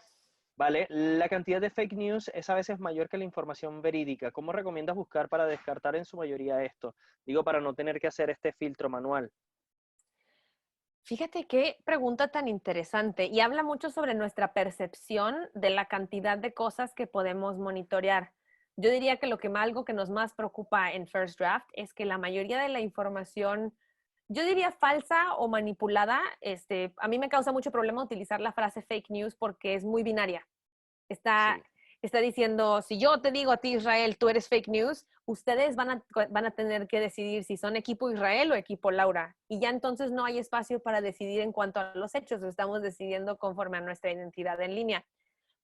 vale, la cantidad de fake news es a veces mayor que la información verídica. ¿Cómo recomiendas buscar para descartar en su mayoría esto? Digo, para no tener que hacer este filtro manual. Fíjate qué pregunta tan interesante y habla mucho sobre nuestra percepción de la cantidad de cosas que podemos monitorear. Yo diría que algo que nos más preocupa en First Draft es que la mayoría de la información, yo diría falsa o manipulada, a mí me causa mucho problema utilizar la frase fake news porque es muy binaria. Está, Sí, está diciendo, si yo te digo a ti, Israel, tú eres fake news, ustedes van a tener que decidir si son equipo Israel o equipo Laura. Y ya entonces no hay espacio para decidir en cuanto a los hechos, estamos decidiendo conforme a nuestra identidad en línea.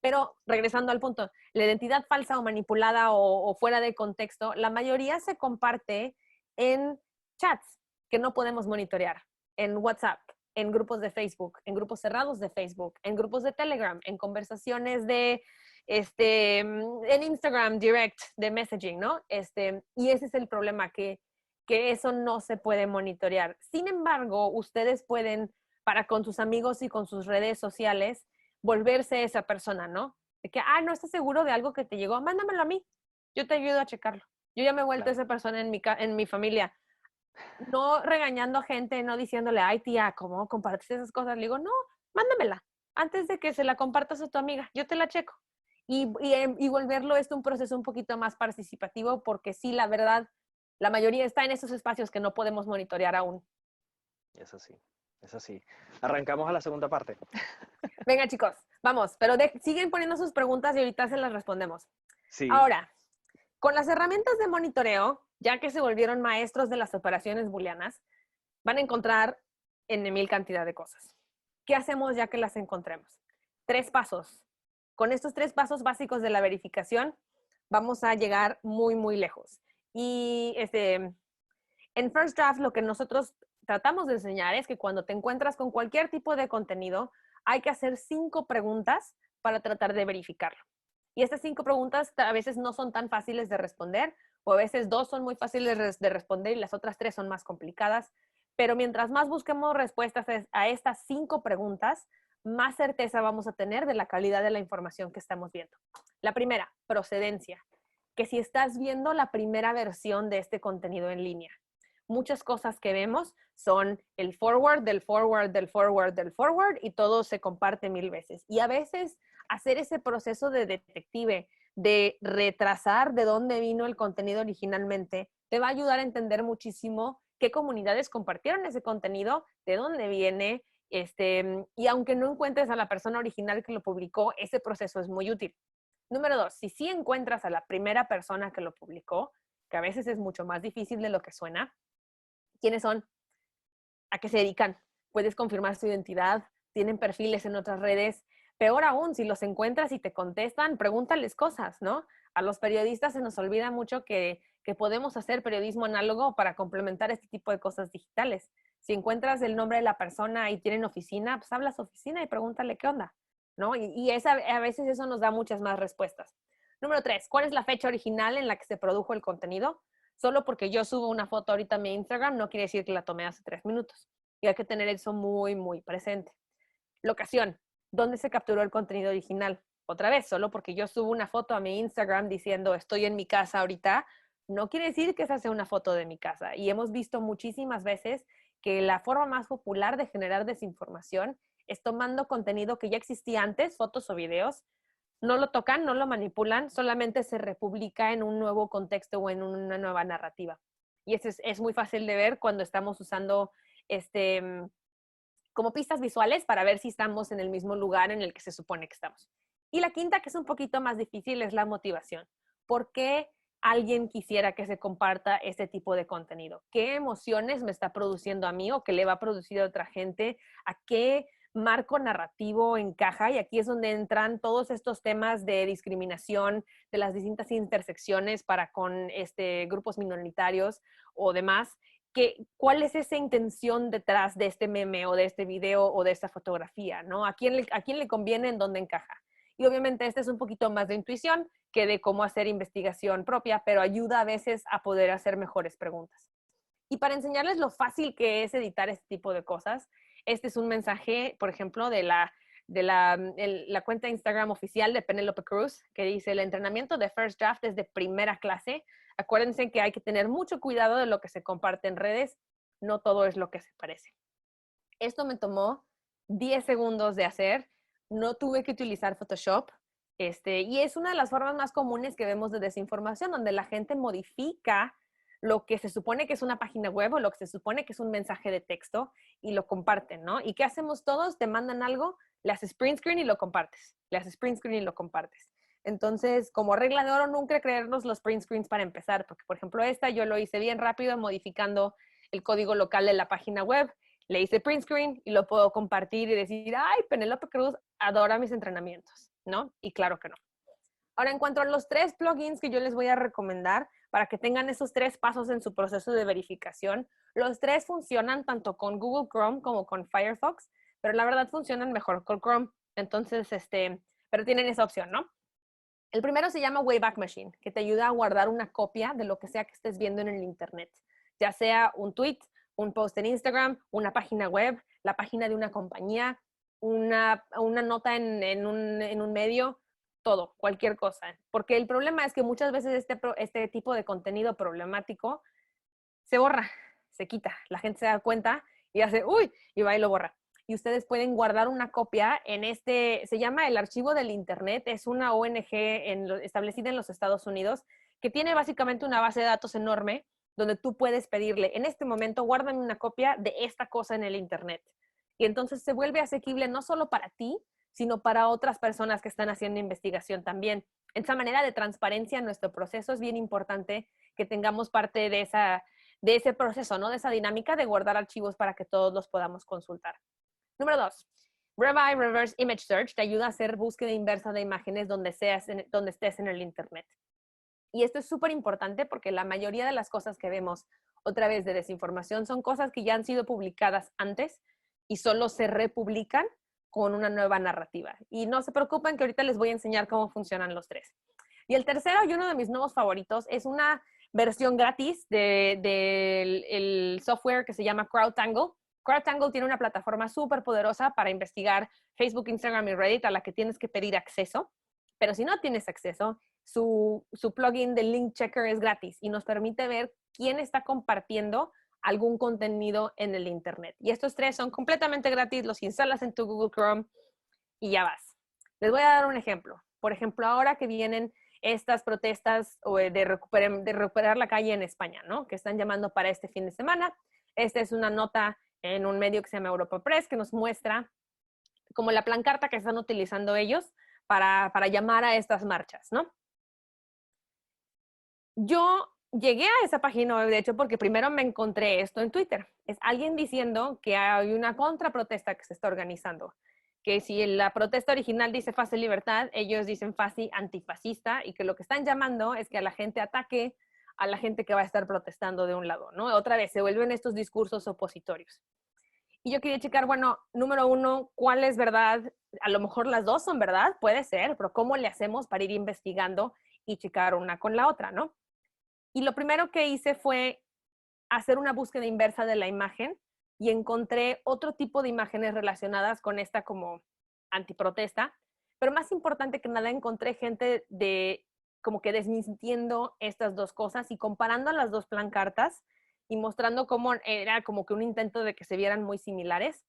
Pero regresando al punto, la identidad falsa o manipulada o fuera de contexto, la mayoría se comparte en chats que no podemos monitorear, en WhatsApp, en grupos de Facebook, en grupos cerrados de Facebook, en grupos de Telegram, en conversaciones en Instagram Direct, de messaging, ¿no? Y ese es el problema, que eso no se puede monitorear. Sin embargo, ustedes pueden, para con sus amigos y con sus redes sociales, volverse esa persona, ¿no? De que, no estás seguro de algo que te llegó, mándamelo a mí, yo te ayudo a checarlo. Yo ya me he vuelto claro. esa persona en mi familia, no regañando a gente, no diciéndole, ay tía, ¿cómo compartes esas cosas? Le digo, no, mándamela, antes de que se la compartas a tu amiga, yo te la checo. Y volverlo esto un proceso un poquito más participativo, porque sí, la verdad, la mayoría está en esos espacios que no podemos monitorear aún. Es así, es así. Arrancamos a la segunda parte. Venga, chicos, vamos, pero siguen poniendo sus preguntas y ahorita se las respondemos. Sí, Ahora, con las herramientas de monitoreo, ya que se volvieron maestros de las operaciones booleanas, van a encontrar en mil cantidad de cosas. ¿Qué hacemos ya que las encontremos? 3 pasos. Con estos 3 pasos básicos de la verificación, vamos a llegar muy, muy lejos. Y en First Draft lo que nosotros tratamos de enseñar es que cuando te encuentras con cualquier tipo de contenido, hay que hacer 5 preguntas para tratar de verificarlo. Y estas 5 preguntas a veces no son tan fáciles de responder, o a veces 2 son muy fáciles de responder y las otras 3 son más complicadas. Pero mientras más busquemos respuestas a estas 5 preguntas, más certeza vamos a tener de la calidad de la información que estamos viendo. La primera, procedencia. Que si estás viendo la primera versión de este contenido en línea, muchas cosas que vemos son el forward del forward del forward del forward y todo se comparte 1000 veces. Y a veces hacer ese proceso de detective, de retrasar de dónde vino el contenido originalmente, te va a ayudar a entender muchísimo qué comunidades compartieron ese contenido, de dónde viene, y aunque no encuentres a la persona original que lo publicó, ese proceso es muy útil. Número 2, si sí encuentras a la primera persona que lo publicó, que a veces es mucho más difícil de lo que suena, ¿quiénes son? ¿A qué se dedican? Puedes confirmar su identidad, tienen perfiles en otras redes. Peor aún, si los encuentras y te contestan, pregúntales cosas, ¿no? A los periodistas se nos olvida mucho que podemos hacer periodismo análogo para complementar este tipo de cosas digitales. Si encuentras el nombre de la persona y tienen oficina, pues habla a su oficina y pregúntale qué onda, ¿no? A veces eso nos da muchas más respuestas. Número 3, ¿cuál es la fecha original en la que se produjo el contenido? Solo porque yo subo una foto ahorita a mi Instagram no quiere decir que la tomé hace 3 minutos. Y hay que tener eso muy, muy presente. Locación. ¿Dónde se capturó el contenido original? Otra vez, solo porque yo subo una foto a mi Instagram diciendo estoy en mi casa ahorita, no quiere decir que esa sea una foto de mi casa. Y hemos visto muchísimas veces que la forma más popular de generar desinformación es tomando contenido que ya existía antes, fotos o videos, no lo tocan, no lo manipulan, solamente se republica en un nuevo contexto o en una nueva narrativa. Y eso es muy fácil de ver cuando estamos usando como pistas visuales para ver si estamos en el mismo lugar en el que se supone que estamos. Y la quinta, que es un poquito más difícil, es la motivación. ¿Por qué alguien quisiera que se comparta este tipo de contenido? ¿Qué emociones me está produciendo a mí o que le va a producir a otra gente? ¿A qué marco narrativo encaja? Y aquí es donde entran todos estos temas de discriminación, de las distintas intersecciones para con grupos minoritarios o demás. ¿Cuál es esa intención detrás de este meme o de este video o de esta fotografía, ¿no? ¿A quién le conviene, en dónde encaja? Y obviamente este es un poquito más de intuición que de cómo hacer investigación propia, pero ayuda a veces a poder hacer mejores preguntas. Y para enseñarles lo fácil que es editar este tipo de cosas, este es un mensaje, por ejemplo, de la cuenta de Instagram oficial de Penélope Cruz, que dice: el entrenamiento de First Draft es de primera clase. Acuérdense que hay que tener mucho cuidado de lo que se comparte en redes. No todo es lo que se parece. Esto me tomó 10 segundos de hacer. No tuve que utilizar Photoshop. Y es una de las formas más comunes que vemos de desinformación, donde la gente modifica lo que se supone que es una página web o lo que se supone que es un mensaje de texto y lo comparten, ¿no? ¿Y qué hacemos todos? Te mandan algo, le haces print screen y lo compartes. Le haces print screen y lo compartes. Entonces, como regla de oro, nunca creernos los print screens para empezar, porque, por ejemplo, yo lo hice bien rápido modificando el código local de la página web. Le hice print screen y lo puedo compartir y decir: ay, Penélope Cruz adora mis entrenamientos, ¿no? Y claro que no. Ahora, en cuanto a los 3 plugins que yo les voy a recomendar para que tengan esos 3 pasos en su proceso de verificación, los 3 funcionan tanto con Google Chrome como con Firefox, pero la verdad funcionan mejor con Chrome. Entonces, pero tienen esa opción, ¿no? El primero se llama Wayback Machine, que te ayuda a guardar una copia de lo que sea que estés viendo en el Internet, ya sea un tweet, un post en Instagram, una página web, la página de una compañía, una nota en un medio, todo, cualquier cosa. Porque el problema es que muchas veces este tipo de contenido problemático se borra, se quita, la gente se da cuenta y hace, uy, y va y lo borra. Y ustedes pueden guardar una copia se llama el Archivo del Internet, es una ONG establecida en los Estados Unidos, que tiene básicamente una base de datos enorme, donde tú puedes pedirle: en este momento, guárdame una copia de esta cosa en el Internet. Y entonces se vuelve asequible no solo para ti, sino para otras personas que están haciendo investigación también. Esa manera de transparencia en nuestro proceso es bien importante, que tengamos parte de ese proceso, ¿no? De esa dinámica de guardar archivos para que todos los podamos consultar. Número 2, Revive Reverse Image Search te ayuda a hacer búsqueda inversa de imágenes donde estés en el Internet. Y esto es súper importante porque la mayoría de las cosas que vemos otra vez de desinformación son cosas que ya han sido publicadas antes y solo se republican con una nueva narrativa. Y no se preocupen, que ahorita les voy a enseñar cómo funcionan los 3. Y el tercero, y uno de mis nuevos favoritos, es una versión gratis del software que se llama CrowdTangle. CrowdTangle tiene una plataforma súper poderosa para investigar Facebook, Instagram y Reddit, a la que tienes que pedir acceso. Pero si no tienes acceso, su plugin de Link Checker es gratis y nos permite ver quién está compartiendo algún contenido en el Internet. Y estos 3 son completamente gratis, los instalas en tu Google Chrome y ya vas. Les voy a dar un ejemplo. Por ejemplo, ahora que vienen estas protestas de recuperar la calle en España, ¿no? Que están llamando para este fin de semana. Esta es una nota en un medio que se llama Europa Press, que nos muestra como la pancarta que están utilizando ellos para llamar a estas marchas, ¿no? Yo llegué a esa página web, de hecho, porque primero me encontré esto en Twitter. Es alguien diciendo que hay una contraprotesta que se está organizando, que si la protesta original dice Fase Libertad, ellos dicen Fase Antifascista, y que lo que están llamando es que a la gente ataque a la gente que va a estar protestando de un lado, ¿no? Otra vez, se vuelven estos discursos opositorios. Y yo quería checar, bueno, número 1, ¿cuál es verdad? A lo mejor las dos son verdad, puede ser, pero ¿cómo le hacemos para ir investigando y checar una con la otra, no? Y lo primero que hice fue hacer una búsqueda inversa de la imagen y encontré otro tipo de imágenes relacionadas con esta como antiprotesta, pero más importante que nada, encontré gente como que desmintiendo estas dos cosas y comparando las dos pancartas y mostrando cómo era como que un intento de que se vieran muy similares.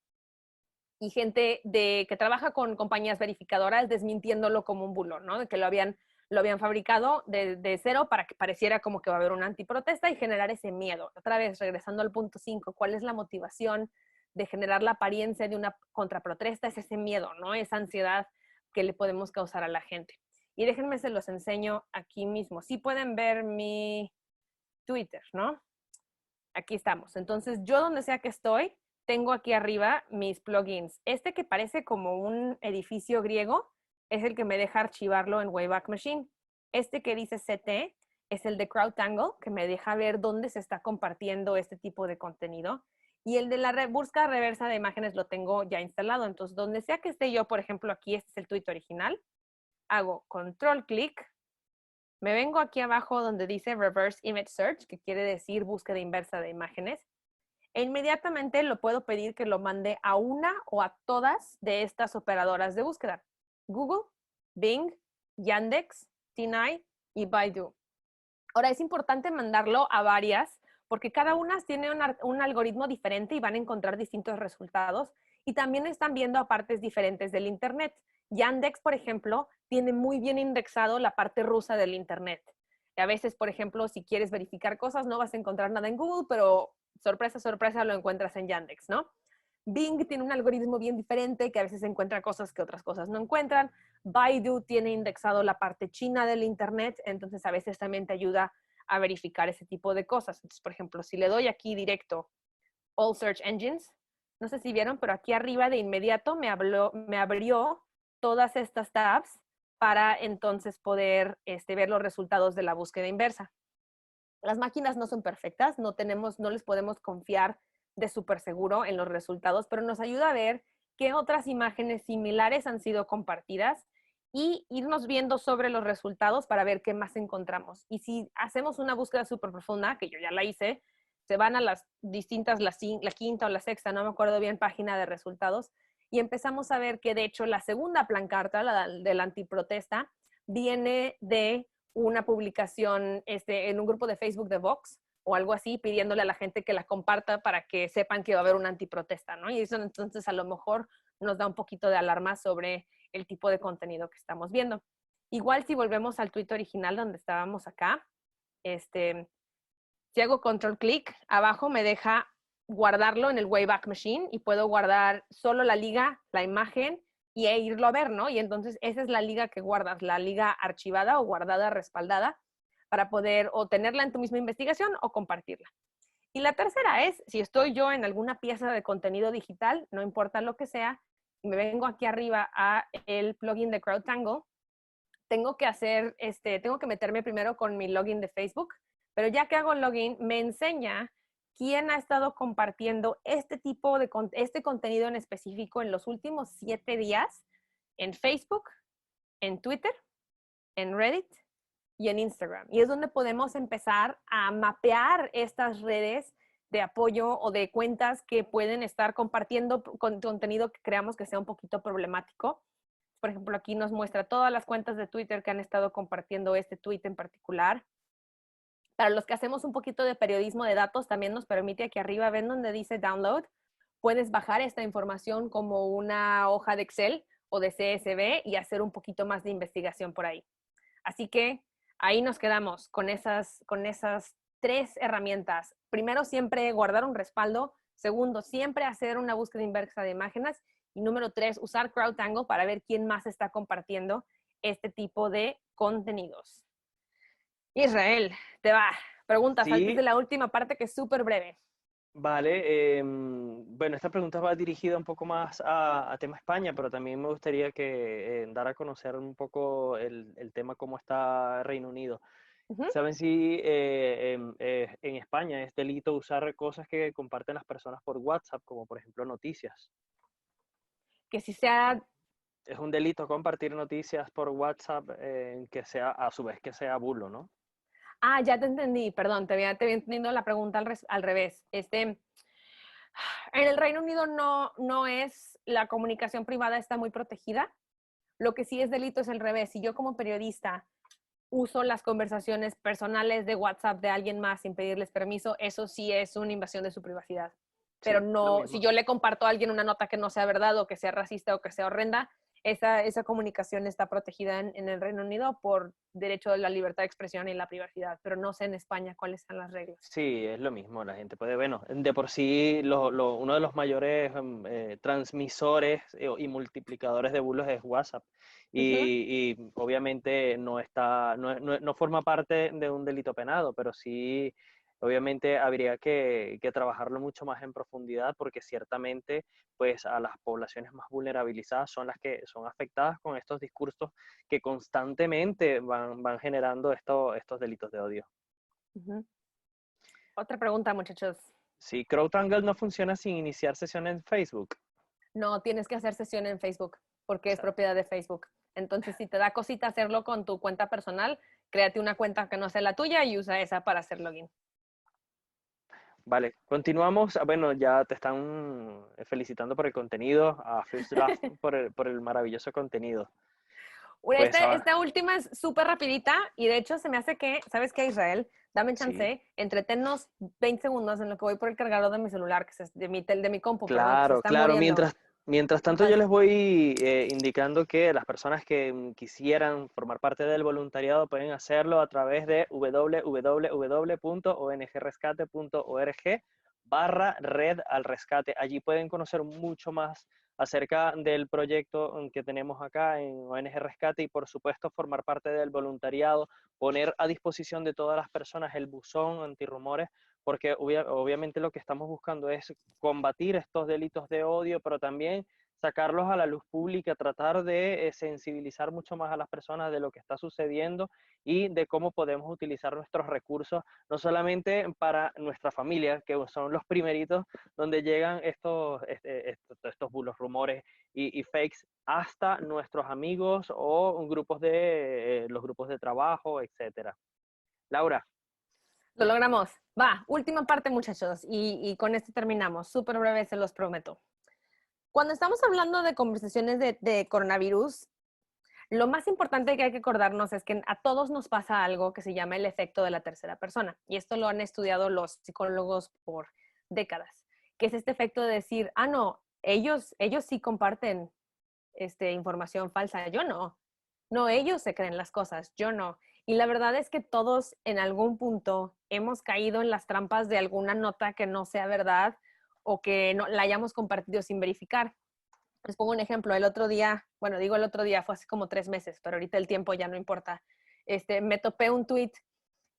y gente que trabaja con compañías verificadoras desmintiéndolo como un bulo, ¿no? De que lo habían fabricado de cero para que pareciera como que va a haber una antiprotesta y generar ese miedo. Otra vez, regresando al punto 5, ¿cuál es la motivación de generar la apariencia de una contraprotesta? Es ese miedo, ¿no? Esa ansiedad que le podemos causar a la gente. Y déjenme se los enseño aquí mismo. Sí pueden ver mi Twitter, ¿no? Aquí estamos. Entonces, yo donde sea que estoy, tengo aquí arriba mis plugins. Este que parece como un edificio griego es el que me deja archivarlo en Wayback Machine. Este que dice CT es el de CrowdTangle, que me deja ver dónde se está compartiendo este tipo de contenido. Y el de la búsqueda reversa de imágenes lo tengo ya instalado. Entonces, donde sea que esté yo, por ejemplo, aquí este es el tweet original, hago control clic, me vengo aquí abajo donde dice Reverse Image Search, que quiere decir búsqueda inversa de imágenes, e inmediatamente lo puedo pedir que lo mande a una o a todas de estas operadoras de búsqueda. Google, Bing, Yandex, Tinai y Baidu. Ahora, es importante mandarlo a varias porque cada una tiene un algoritmo diferente y van a encontrar distintos resultados y también están viendo a partes diferentes del Internet. Yandex, por ejemplo, tiene muy bien indexado la parte rusa del Internet. A veces, por ejemplo, si quieres verificar cosas, no vas a encontrar nada en Google, pero sorpresa, sorpresa, lo encuentras en Yandex, ¿no? Bing tiene un algoritmo bien diferente que a veces encuentra cosas que otras cosas no encuentran. Baidu tiene indexado la parte china del Internet, entonces a veces también te ayuda a verificar ese tipo de cosas. Entonces, por ejemplo, si le doy aquí directo All Search Engines, no sé si vieron, pero aquí arriba de inmediato me abrió todas estas tabs para entonces poder ver los resultados de la búsqueda inversa. Las máquinas no son perfectas, no les podemos confiar de súper seguro en los resultados, pero nos ayuda a ver qué otras imágenes similares han sido compartidas y irnos viendo sobre los resultados para ver qué más encontramos. Y si hacemos una búsqueda súper profunda, que yo ya la hice, se van a las distintas, la quinta o la sexta, no me acuerdo bien, página de resultados, y empezamos a ver que de hecho la segunda plancarta, la de la antiprotesta, viene de una publicación en un grupo de Facebook de Vox o algo así, pidiéndole a la gente que la comparta para que sepan que va a haber una antiprotesta, ¿no? Y eso entonces a lo mejor nos da un poquito de alarma sobre el tipo de contenido que estamos viendo. Igual si volvemos al tweet original donde estábamos acá, si hago control clic, abajo me deja guardarlo en el Wayback Machine y puedo guardar solo la liga, la imagen e irlo a ver, ¿no? Y entonces esa es la liga que guardas, la liga archivada o guardada, respaldada, para poder o tenerla en tu misma investigación o compartirla. Y la tercera es, si estoy yo en alguna pieza de contenido digital, no importa lo que sea, y me vengo aquí arriba a el plugin de CrowdTangle, tengo que meterme primero con mi login de Facebook, pero ya que hago login, me enseña quién ha estado compartiendo este contenido en específico en los últimos 7 días en Facebook, en Twitter, en Reddit y en Instagram. Y es donde podemos empezar a mapear estas redes de apoyo o de cuentas que pueden estar compartiendo contenido que creamos que sea un poquito problemático. Por ejemplo, aquí nos muestra todas las cuentas de Twitter que han estado compartiendo este tweet en particular. Para los que hacemos un poquito de periodismo de datos, también nos permite aquí arriba, ven donde dice download, puedes bajar esta información como una hoja de Excel o de CSV y hacer un poquito más de investigación por ahí. Así que ahí nos quedamos con esas 3 herramientas. Primero, siempre guardar un respaldo. Segundo, siempre hacer una búsqueda inversa de imágenes. Y número 3, usar CrowdTangle para ver quién más está compartiendo este tipo de contenidos. Israel, te va. Preguntas antes de Sí, la última parte que es súper breve. vale. Bueno, esta pregunta va dirigida un poco más a tema España, pero también me gustaría que dar a conocer un poco el tema cómo está Reino Unido. Ujú. ¿Saben si en España es delito usar cosas que comparten las personas por WhatsApp, como por ejemplo noticias? Que si sea... Es un delito compartir noticias por WhatsApp que sea, a su vez, que sea bulo, ¿no? Ah, ya te entendí. Perdón, te había entendido la pregunta al revés. En el Reino Unido no es... La comunicación privada está muy protegida. Lo que sí es delito es el revés. Si yo como periodista uso las conversaciones personales de WhatsApp de alguien más sin pedirles permiso, eso sí es una invasión de su privacidad. pero Sí, lo no, si mismo. yo le comparto a alguien una nota que no sea verdad o que sea racista o que sea horrenda, esa comunicación está protegida en el Reino Unido por derecho a la libertad de expresión y la privacidad, pero no sé en España cuáles son las reglas. Sí, es lo mismo, la gente puede, bueno, de por sí uno de los mayores transmisores y multiplicadores de bulos es WhatsApp Ujú. y obviamente no está, no forma parte de un delito penado, pero sí, obviamente habría que trabajarlo mucho más en profundidad porque ciertamente pues a las poblaciones más vulnerabilizadas son las que son afectadas con estos discursos que constantemente van generando estos delitos de odio. Ujú. Otra pregunta, muchachos. Sí, CrowdTangle no funciona sin iniciar sesión en Facebook. No, tienes que hacer sesión en Facebook porque es Exacto. propiedad de Facebook. Entonces, si te da cosita hacerlo con tu cuenta personal, créate una cuenta que no sea la tuya y usa esa para hacer login. Vale, continuamos. Bueno, ya te están felicitando por el contenido, a First Draft por el maravilloso contenido. Pues ahora, Esta última es súper rapidita y de hecho se me hace que, ¿sabes qué, Israel? Dame sí, chance, entretennos 20 segundos en lo que voy por el cargador de mi celular, de mi compu, perdón, que se claro, está claro. muriendo. Mientras tanto, yo Entonces, les voy indicando que las personas que quisieran formar parte del voluntariado pueden hacerlo a través de www.ongrescate.org/red al rescate. Allí pueden conocer mucho más acerca del proyecto que tenemos acá en ONG Rescate y por supuesto formar parte del voluntariado, poner a disposición de todas las personas el buzón antirrumores porque obviamente lo que estamos buscando es combatir estos delitos de odio, pero también sacarlos a la luz pública, tratar de sensibilizar mucho más a las personas de lo que está sucediendo y de cómo podemos utilizar nuestros recursos, no solamente para nuestra familia, que son los primeritos donde llegan estos bulos, rumores y fakes, hasta nuestros amigos o grupos los grupos de trabajo, etcétera. Laura, lo logramos. Va, última parte, muchachos, y con esto terminamos. Súper breve, se los prometo. Cuando estamos hablando de conversaciones de coronavirus, lo más importante que hay que acordarnos es que a todos nos pasa algo que se llama el efecto de la tercera persona. Y esto lo han estudiado los psicólogos por décadas, que es este efecto de decir, ah, no, ellos sí comparten información falsa, yo no. No, ellos se creen las cosas, yo no. Y la verdad es que todos en algún punto hemos caído en las trampas de alguna nota que no sea verdad o que no, la hayamos compartido sin verificar. Les pongo un ejemplo. El otro día, bueno, digo el otro día, fue hace como 3 meses, pero ahorita el tiempo ya no importa. Me topé un tweet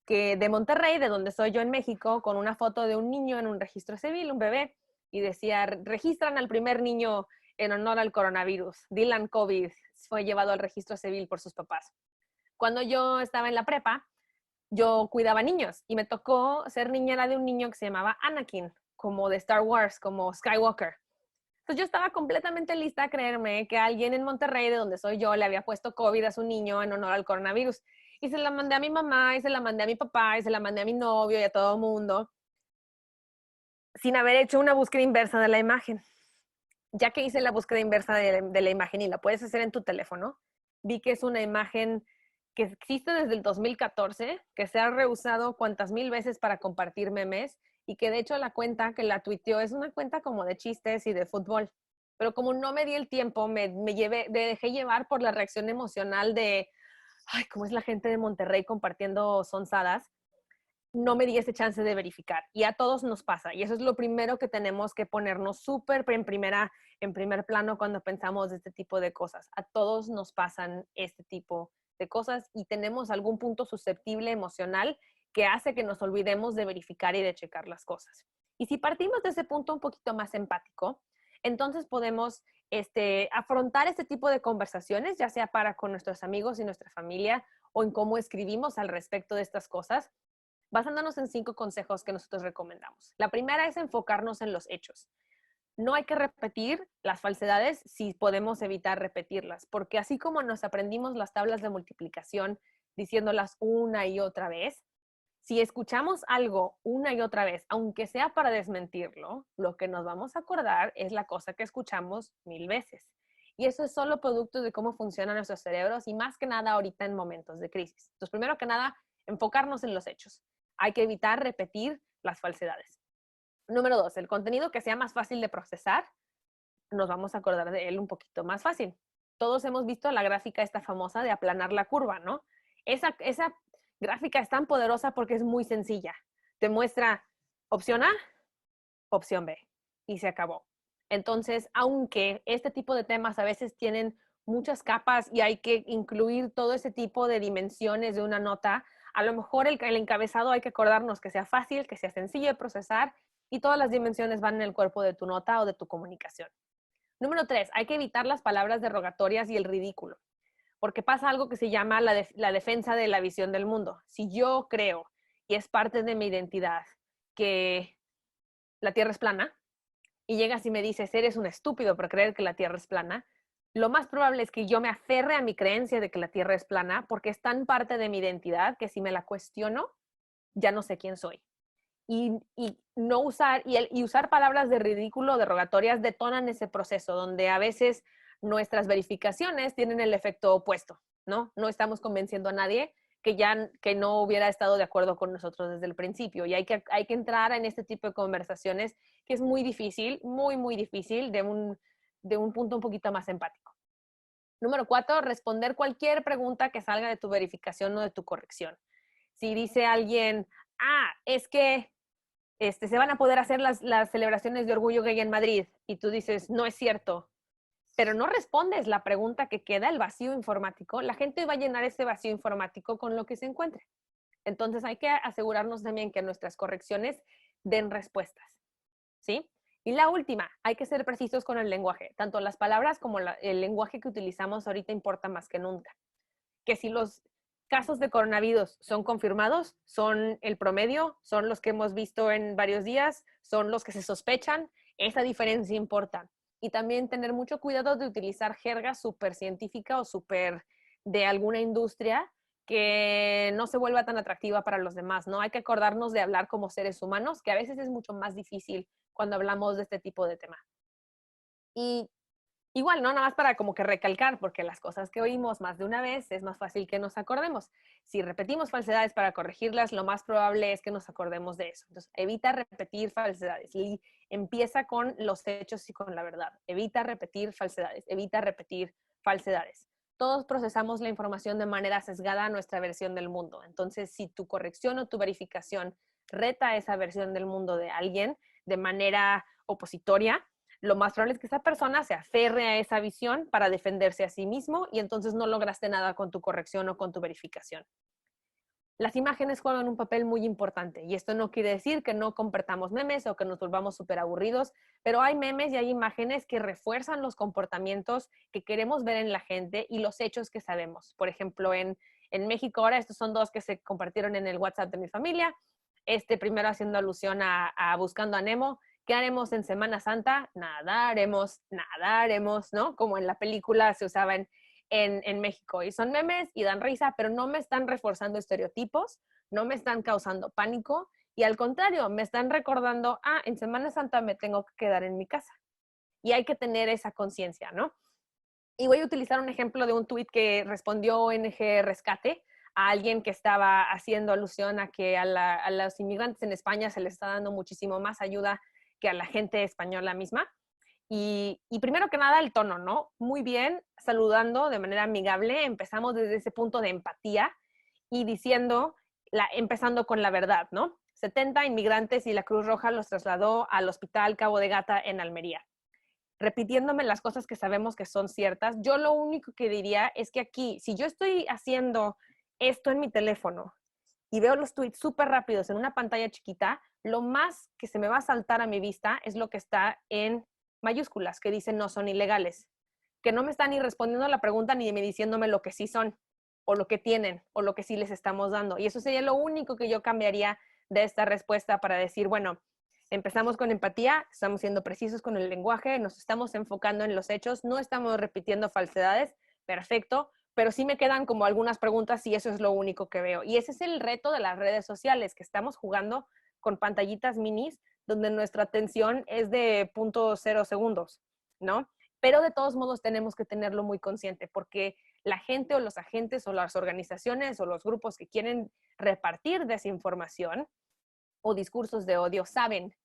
que de Monterrey, de donde soy yo en México, con una foto de un niño en un registro civil, un bebé, y decía, registran al primer niño en honor al coronavirus. Dylan COVID fue llevado al registro civil por sus papás. Cuando yo estaba en la prepa, yo cuidaba niños y me tocó ser niñera de un niño que se llamaba Anakin, como de Star Wars, como Skywalker. Entonces yo estaba completamente lista a creerme que alguien en Monterrey, de donde soy yo, le había puesto COVID a su niño en honor al coronavirus. Y se la mandé a mi mamá, y se la mandé a mi papá, y se la mandé a mi novio y a todo el mundo, sin haber hecho una búsqueda inversa de la imagen. Ya que hice la búsqueda inversa de la imagen y la puedes hacer en tu teléfono, vi que es una imagen que existe desde el 2014, que se ha reusado cuantas mil veces para compartir memes y que de hecho la cuenta que la tuiteó es una cuenta como de chistes y de fútbol. Pero como no me di el tiempo, me dejé llevar por la reacción emocional de, ay, cómo es la gente de Monterrey compartiendo sonsadas, no me di ese chance de verificar. Y a todos nos pasa. Y eso es lo primero que tenemos que ponernos súper en primer plano cuando pensamos de este tipo de cosas. A todos nos pasan este tipo de cosas y tenemos algún punto susceptible emocional que hace que nos olvidemos de verificar y de checar las cosas. Y si partimos de ese punto un poquito más empático, entonces podemos afrontar este tipo de conversaciones, ya sea para con nuestros amigos y nuestra familia o en cómo escribimos al respecto de estas cosas, basándonos en 5 consejos que nosotros recomendamos. La primera es enfocarnos en los hechos. No hay que repetir las falsedades si podemos evitar repetirlas, porque así como nos aprendimos las tablas de multiplicación diciéndolas una y otra vez, si escuchamos algo una y otra vez, aunque sea para desmentirlo, lo que nos vamos a acordar es la cosa que escuchamos 1000 veces. Y eso es solo producto de cómo funcionan nuestros cerebros y más que nada ahorita en momentos de crisis. Entonces, primero que nada, enfocarnos en los hechos. Hay que evitar repetir las falsedades. Número 2, el contenido que sea más fácil de procesar, nos vamos a acordar de él un poquito más fácil. Todos hemos visto la gráfica esta famosa de aplanar la curva, ¿no? Esa gráfica es tan poderosa porque es muy sencilla. Te muestra opción A, opción B y se acabó. Entonces, aunque este tipo de temas a veces tienen muchas capas y hay que incluir todo ese tipo de dimensiones de una nota, a lo mejor el encabezado hay que acordarnos que sea fácil, que sea sencillo de procesar y todas las dimensiones van en el cuerpo de tu nota o de tu comunicación. Número 3, hay que evitar las palabras derogatorias y el ridículo, porque pasa algo que se llama la defensa de la visión del mundo. Si yo creo, y es parte de mi identidad, que la Tierra es plana, y llegas y me dices, eres un estúpido por creer que la Tierra es plana, lo más probable es que yo me aferre a mi creencia de que la Tierra es plana, porque es tan parte de mi identidad que si me la cuestiono, ya no sé quién soy. Y no usar, y usar palabras de ridículo, derogatorias, detonan ese proceso, donde a veces nuestras verificaciones tienen el efecto opuesto, ¿no? No estamos convenciendo a nadie que no hubiera estado de acuerdo con nosotros desde el principio. Y hay que entrar en este tipo de conversaciones que es muy difícil, muy, muy difícil, de un punto un poquito más empático. Número 4, responder cualquier pregunta que salga de tu verificación o de tu corrección. Si dice alguien, es que se van a poder hacer las celebraciones de orgullo gay en Madrid, y tú dices, no es cierto, pero no respondes la pregunta que queda, el vacío informático, la gente va a llenar ese vacío informático con lo que se encuentre. Entonces hay que asegurarnos también que nuestras correcciones den respuestas, ¿sí? Y la última, hay que ser precisos con el lenguaje. Tanto las palabras como el lenguaje que utilizamos ahorita importa más que nunca. Que si los casos de coronavirus son confirmados, son el promedio, son los que hemos visto en varios días, son los que se sospechan, esa diferencia importa. Y también tener mucho cuidado de utilizar jerga súper científica o súper de alguna industria que no se vuelva tan atractiva para los demás, ¿no? Hay que acordarnos de hablar como seres humanos, que a veces es mucho más difícil cuando hablamos de este tipo de tema. Y igual, ¿no? Nada más para como que recalcar, porque las cosas que oímos más de una vez es más fácil que nos acordemos. Si repetimos falsedades para corregirlas, lo más probable es que nos acordemos de eso. Entonces, evita repetir falsedades y empieza con los hechos y con la verdad. Evita repetir falsedades, evita repetir falsedades. Todos procesamos la información de manera sesgada a nuestra versión del mundo. Entonces, si tu corrección o tu verificación reta esa versión del mundo de alguien de manera opositoria, lo más probable es que esa persona se aferre a esa visión para defenderse a sí mismo y entonces no lograste nada con tu corrección o con tu verificación. Las imágenes juegan un papel muy importante y esto no quiere decir que no compartamos memes o que nos volvamos súper aburridos, pero hay memes y hay imágenes que refuerzan los comportamientos que queremos ver en la gente y los hechos que sabemos. Por ejemplo, en México ahora estos son dos que se compartieron en el WhatsApp de mi familia. Primero haciendo alusión a Buscando a Nemo. ¿Qué haremos en Semana Santa? Nadaremos, nadaremos, ¿no? Como en la película se usaba en México. Y son memes y dan risa, pero no me están reforzando estereotipos, no me están causando pánico y al contrario, me están recordando, en Semana Santa me tengo que quedar en mi casa. Y hay que tener esa conciencia, ¿no? Y voy a utilizar un ejemplo de un tuit que respondió ONG Rescate a alguien que estaba haciendo alusión a que a los inmigrantes en España se les está dando muchísimo más ayuda que a la gente española misma. Y primero que nada, el tono, ¿no? Muy bien, saludando de manera amigable, empezamos desde ese punto de empatía y empezando con la verdad, ¿no? 70 inmigrantes y la Cruz Roja los trasladó al Hospital Cabo de Gata en Almería. Repitiéndome las cosas que sabemos que son ciertas, yo lo único que diría es que aquí, si yo estoy haciendo esto en mi teléfono y veo los tweets súper rápidos en una pantalla chiquita, lo más que se me va a saltar a mi vista es lo que está en mayúsculas, que dicen no son ilegales, que no me están ni respondiendo a la pregunta ni me diciéndome lo que sí son, o lo que tienen, o lo que sí les estamos dando. Y eso sería lo único que yo cambiaría de esta respuesta para decir, bueno, empezamos con empatía, estamos siendo precisos con el lenguaje, nos estamos enfocando en los hechos, no estamos repitiendo falsedades, perfecto, pero sí me quedan como algunas preguntas y eso es lo único que veo. Y ese es el reto de las redes sociales, que estamos jugando con pantallitas minis donde nuestra atención es de 0.0 segundos, ¿no? Pero de todos modos tenemos que tenerlo muy consciente porque la gente o los agentes o las organizaciones o los grupos que quieren repartir desinformación o discursos de odio saben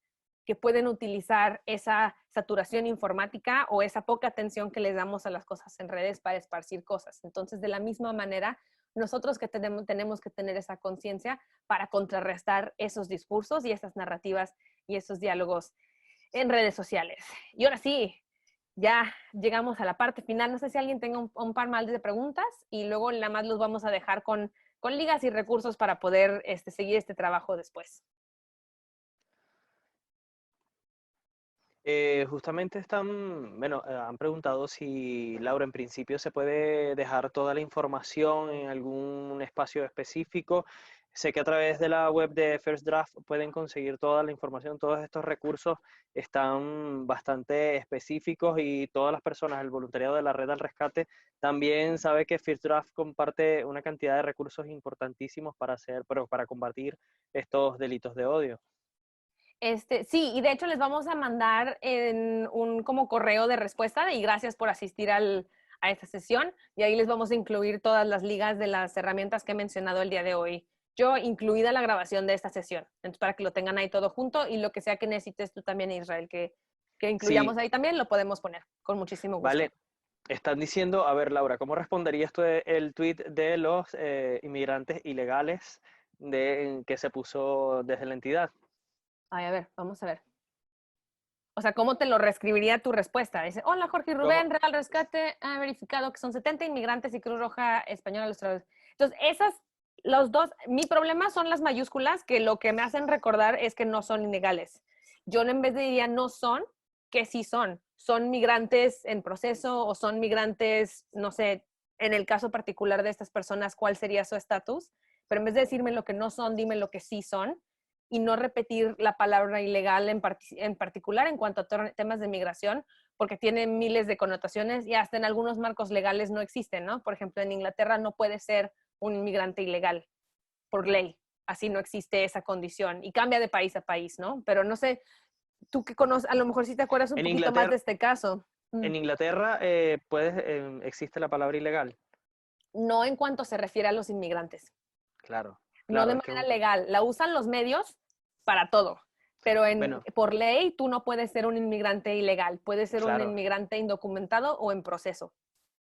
que pueden utilizar esa saturación informática o esa poca atención que les damos a las cosas en redes para esparcir cosas. Entonces, de la misma manera, nosotros que tenemos que tener esa conciencia para contrarrestar esos discursos y esas narrativas y esos diálogos en redes sociales. Y ahora sí, ya llegamos a la parte final. No sé si alguien tenga un par más de preguntas y luego nada más los vamos a dejar con ligas y recursos para poder seguir este trabajo después. Justamente han preguntado si, Laura, en principio se puede dejar toda la información en algún espacio específico. Sé que a través de la web de First Draft pueden conseguir toda la información, todos estos recursos están bastante específicos y todas las personas, el voluntariado de la Red al Rescate, también sabe que First Draft comparte una cantidad de recursos importantísimos para combatir estos delitos de odio. Sí, y de hecho les vamos a mandar en un como correo de respuesta y gracias por asistir a esta sesión y ahí les vamos a incluir todas las ligas de las herramientas que he mencionado el día de hoy. Yo, incluida la grabación de esta sesión. Entonces, para que lo tengan ahí todo junto y lo que sea que necesites tú también, Israel, que incluyamos Sí, ahí también, lo podemos poner con muchísimo gusto. vale. Están diciendo, a ver, Laura, ¿cómo responderías tú el tweet de los inmigrantes ilegales que se puso desde la entidad? Ay, a ver, vamos a ver. O sea, ¿cómo te lo reescribiría tu respuesta? Dice, hola Jorge y ¿Cómo? Rubén, Real Rescate ha verificado que son 70 inmigrantes y Cruz Roja Española los traduce. Entonces, los dos, mi problema son las mayúsculas, que lo que me hacen recordar es que no son ilegales. Yo en vez de diría no son, que sí son. Son migrantes en proceso o son migrantes, no sé, en el caso particular de estas personas, ¿cuál sería su estatus? Pero en vez de decirme lo que no son, dime lo que sí son y no repetir la palabra ilegal en particular en cuanto a temas de migración, porque tiene miles de connotaciones y hasta en algunos marcos legales no existen, ¿no? Por ejemplo, en Inglaterra no puede ser un inmigrante ilegal por ley, así no existe esa condición y cambia de país a país, ¿no? Pero no sé, tú que conoces, a lo mejor sí te acuerdas un En poquito más de Inglaterra, este caso. en Inglaterra existe la palabra ilegal. No en cuanto se refiere a los inmigrantes. Claro, No de claro, es que, manera legal. La usan los medios para todo. Pero bueno, por ley tú no puedes ser un inmigrante ilegal. Puedes ser un claro, inmigrante indocumentado o en proceso.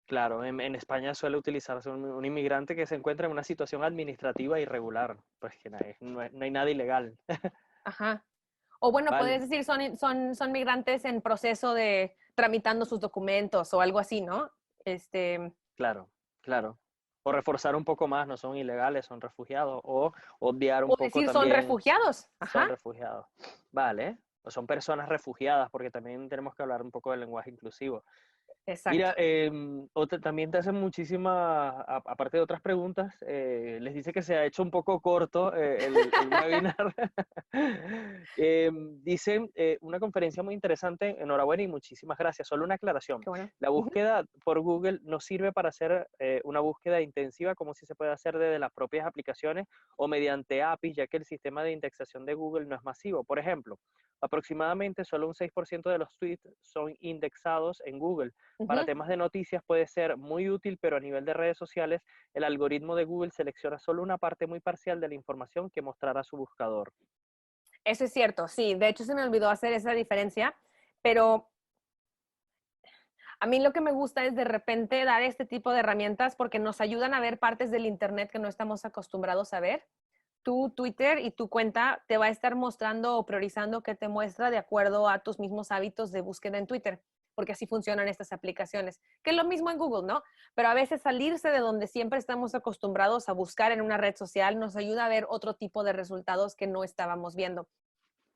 claro, en España suele utilizarse un inmigrante que se encuentra en una situación administrativa irregular, pues que no hay nada ilegal. Ajá. O bueno, Vale, puedes decir son migrantes en proceso de tramitando sus documentos o algo así, ¿no? claro, claro. O reforzar un poco más, no son ilegales, son refugiados, o obviar un O poco decir son también refugiados. son Ajá. refugiados. Vale, o son personas refugiadas, porque también tenemos que hablar un poco del lenguaje inclusivo. Exacto. Mira, también te hacen muchísimas, aparte de otras preguntas, les dice que se ha hecho un poco corto el webinar. Dicen, una conferencia muy interesante, enhorabuena y muchísimas gracias. Solo una aclaración. Qué bueno. La Ujú. búsqueda por Google no sirve para hacer una búsqueda intensiva como si se puede hacer desde las propias aplicaciones o mediante APIs, ya que el sistema de indexación de Google no es masivo. Por ejemplo, aproximadamente solo un 6% de los tweets son indexados en Google. Para Ujú. temas de noticias puede ser muy útil, pero a nivel de redes sociales, el algoritmo de Google selecciona solo una parte muy parcial de la información que mostrará su buscador. Eso es cierto, sí. De hecho, se me olvidó hacer esa diferencia, pero a mí lo que me gusta es de repente dar este tipo de herramientas porque nos ayudan a ver partes del Internet que no estamos acostumbrados a ver. Tu Twitter y tu cuenta te va a estar mostrando o priorizando qué te muestra de acuerdo a tus mismos hábitos de búsqueda en Twitter, porque así funcionan estas aplicaciones, que es lo mismo en Google, ¿no? Pero a veces salirse de donde siempre estamos acostumbrados a buscar en una red social nos ayuda a ver otro tipo de resultados que no estábamos viendo.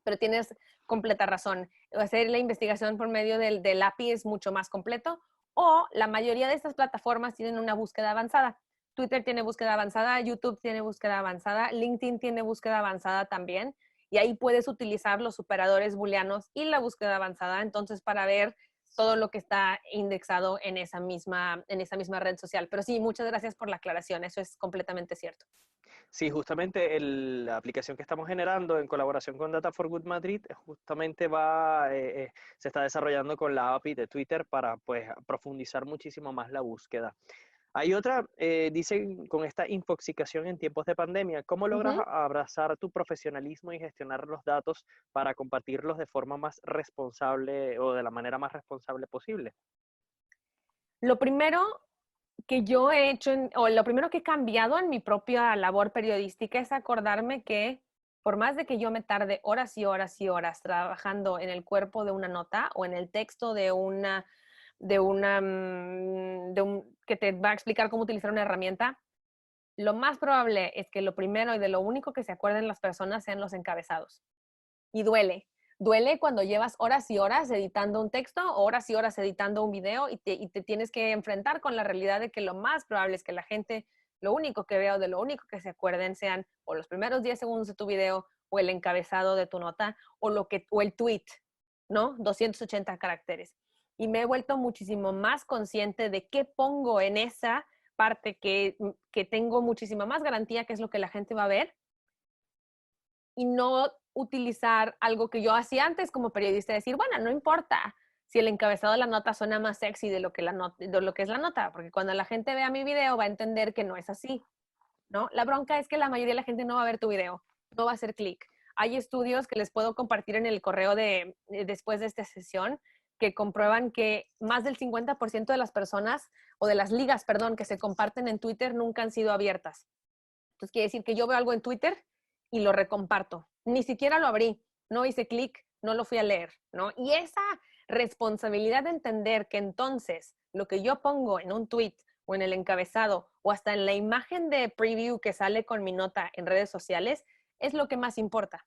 Pero tienes completa razón. Hacer la investigación por medio del API es mucho más completo o la mayoría de estas plataformas tienen una búsqueda avanzada. Twitter tiene búsqueda avanzada, YouTube tiene búsqueda avanzada, LinkedIn tiene búsqueda avanzada también y ahí puedes utilizar los operadores booleanos y la búsqueda avanzada entonces para ver todo lo que está indexado en esa misma red social. Pero sí, muchas gracias por la aclaración, eso es completamente cierto. Sí, justamente la aplicación que estamos generando en colaboración con Data for Good Madrid, justamente se está desarrollando con la API de Twitter para pues, profundizar muchísimo más la búsqueda. Hay otra, dice, con esta infoxicación en tiempos de pandemia, ¿cómo logras Ujú. abrazar tu profesionalismo y gestionar los datos para compartirlos de forma más responsable o de la manera más responsable posible? Lo primero que yo he hecho, o lo primero que he cambiado en mi propia labor periodística es acordarme que por más de que yo me tarde horas y horas y horas trabajando en el cuerpo de una nota o en el texto que te va a explicar cómo utilizar una herramienta, lo más probable es que lo primero y de lo único que se acuerden las personas sean los encabezados. Y duele. Duele cuando llevas horas y horas editando un texto o horas y horas editando un video y te tienes que enfrentar con la realidad de que lo más probable es que la gente, lo único que vea o de lo único que se acuerden sean o los primeros 10 segundos de tu video o el encabezado de tu nota o el tweet, ¿no? 280 caracteres. Y me he vuelto muchísimo más consciente de qué pongo en esa parte que tengo muchísima más garantía que es lo que la gente va a ver y no utilizar algo que yo hacía antes como periodista, decir, bueno, no importa si el encabezado de la nota suena más sexy de lo que, de lo que es la nota, porque cuando la gente vea mi video va a entender que no es así, ¿no? La bronca es que la mayoría de la gente no va a ver tu video, no va a hacer clic. Hay estudios que les puedo compartir en el correo después de esta sesión que comprueban que más del 50% de las personas, o de las ligas, perdón, que se comparten en Twitter nunca han sido abiertas. Entonces quiere decir que yo veo algo en Twitter y lo recomparto. Ni siquiera lo abrí, no hice clic, no lo fui a leer, ¿no? Y esa responsabilidad de entender que entonces lo que yo pongo en un tweet o en el encabezado o hasta en la imagen de preview que sale con mi nota en redes sociales es lo que más importa.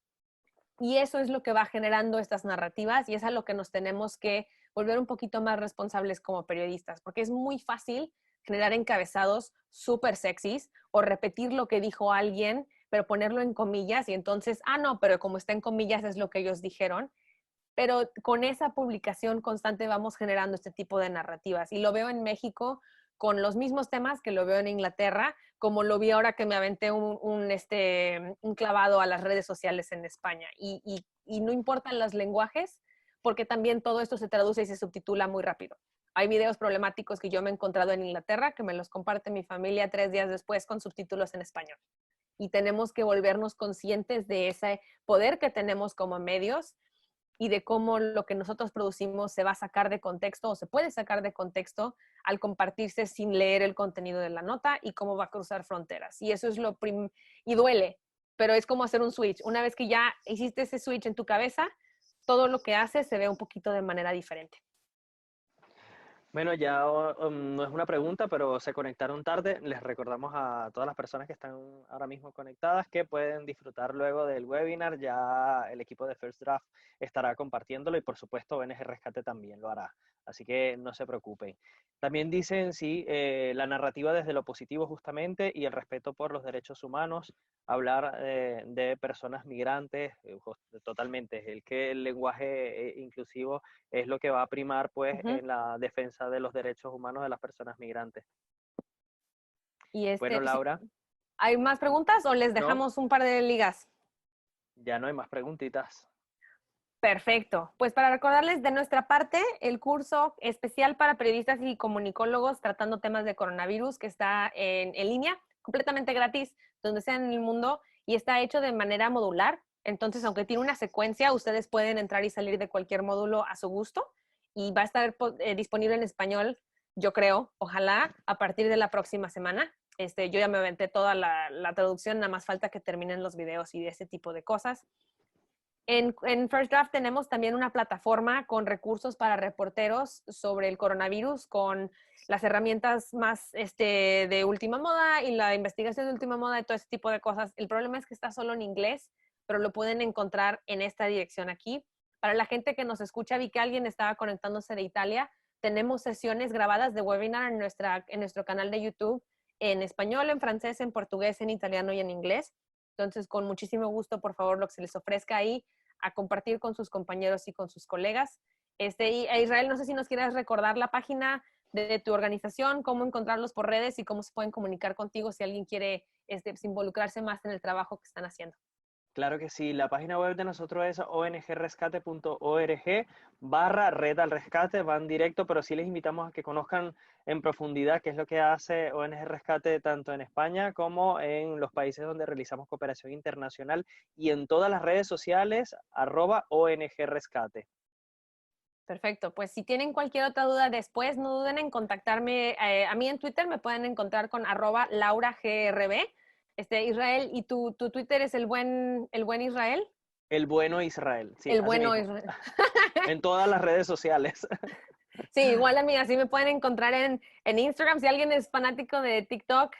Y eso es lo que va generando estas narrativas y es a lo que nos tenemos que volver un poquito más responsables como periodistas, porque es muy fácil generar encabezados súper sexys o repetir lo que dijo alguien, pero ponerlo en comillas y entonces, no, pero como está en comillas es lo que ellos dijeron. Pero con esa publicación constante vamos generando este tipo de narrativas. Y lo veo en México con los mismos temas que lo veo en Inglaterra, como lo vi ahora que me aventé un clavado a las redes sociales en España. Y no importan los lenguajes, porque también todo esto se traduce y se subtitula muy rápido. Hay videos problemáticos que yo me he encontrado en Inglaterra, que me los comparte mi familia 3 días después con subtítulos en español. Y tenemos que volvernos conscientes de ese poder que tenemos como medios y de cómo lo que nosotros producimos se va a sacar de contexto o se puede sacar de contexto al compartirse sin leer el contenido de la nota y cómo va a cruzar fronteras. Y eso es y duele, pero es como hacer un switch. Una vez que ya hiciste ese switch en tu cabeza, todo lo que haces se ve un poquito de manera diferente. Bueno, ya no es una pregunta, pero se conectaron tarde. Les recordamos a todas las personas que están ahora mismo conectadas que pueden disfrutar luego del webinar. Ya el equipo de First Draft estará compartiéndolo y por supuesto ONG Rescate también lo hará. Así que no se preocupen. También dicen, sí, la narrativa desde lo positivo justamente y el respeto por los derechos humanos, hablar de personas migrantes, totalmente, el lenguaje inclusivo es lo que va a primar pues Uh -huh. en la defensa de los derechos humanos de las personas migrantes. Y Bueno, sí, Laura, ¿hay más preguntas o les no, dejamos un par de ligas? ya no hay más preguntitas. Perfecto. Pues para recordarles de nuestra parte, el curso especial para periodistas y comunicólogos tratando temas de coronavirus que está en línea, completamente gratis, donde sea en el mundo, y está hecho de manera modular. Entonces, aunque tiene una secuencia, ustedes pueden entrar y salir de cualquier módulo a su gusto y va a estar disponible en español, yo creo, ojalá, a partir de la próxima semana. Yo ya me aventé toda la traducción, nada más falta que terminen los videos y de ese tipo de cosas. En First Draft tenemos también una plataforma con recursos para reporteros sobre el coronavirus, con las herramientas más de última moda y la investigación de última moda y todo ese tipo de cosas. El problema es que está solo en inglés, pero lo pueden encontrar en esta dirección aquí. Para la gente que nos escucha, vi que alguien estaba conectándose de Italia. Tenemos sesiones grabadas de webinar en nuestro canal de YouTube en español, en francés, en portugués, en italiano y en inglés. Entonces, con muchísimo gusto, por favor, lo que se les ofrezca ahí, a compartir con sus compañeros y con sus colegas. Israel, no sé si nos quieras recordar la página de tu organización, cómo encontrarlos por redes y cómo se pueden comunicar contigo si alguien quiere involucrarse más en el trabajo que están haciendo. Claro que sí, la página web de nosotros es ongrescate.org/red al rescate, van directo, pero sí les invitamos a que conozcan en profundidad qué es lo que hace ONG Rescate tanto en España como en los países donde realizamos cooperación internacional y en todas las redes sociales, @ONG Rescate. Perfecto, pues si tienen cualquier otra duda después, no duden en contactarme. A mí en Twitter me pueden encontrar con @LauraGRB. Israel, ¿y tu Twitter es el buen Israel? El bueno Israel, sí, El así bueno mismo, Israel. en todas las redes sociales. Sí, igual a mí, así me pueden encontrar en Instagram. Si alguien es fanático de TikTok,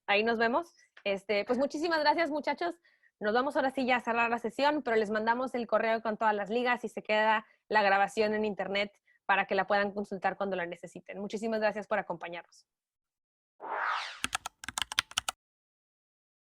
ahí nos vemos. Pues muchísimas gracias, muchachos. Nos vamos ahora sí ya a cerrar la sesión, pero les mandamos el correo con todas las ligas y se queda la grabación en internet para que la puedan consultar cuando la necesiten. Muchísimas gracias por acompañarnos.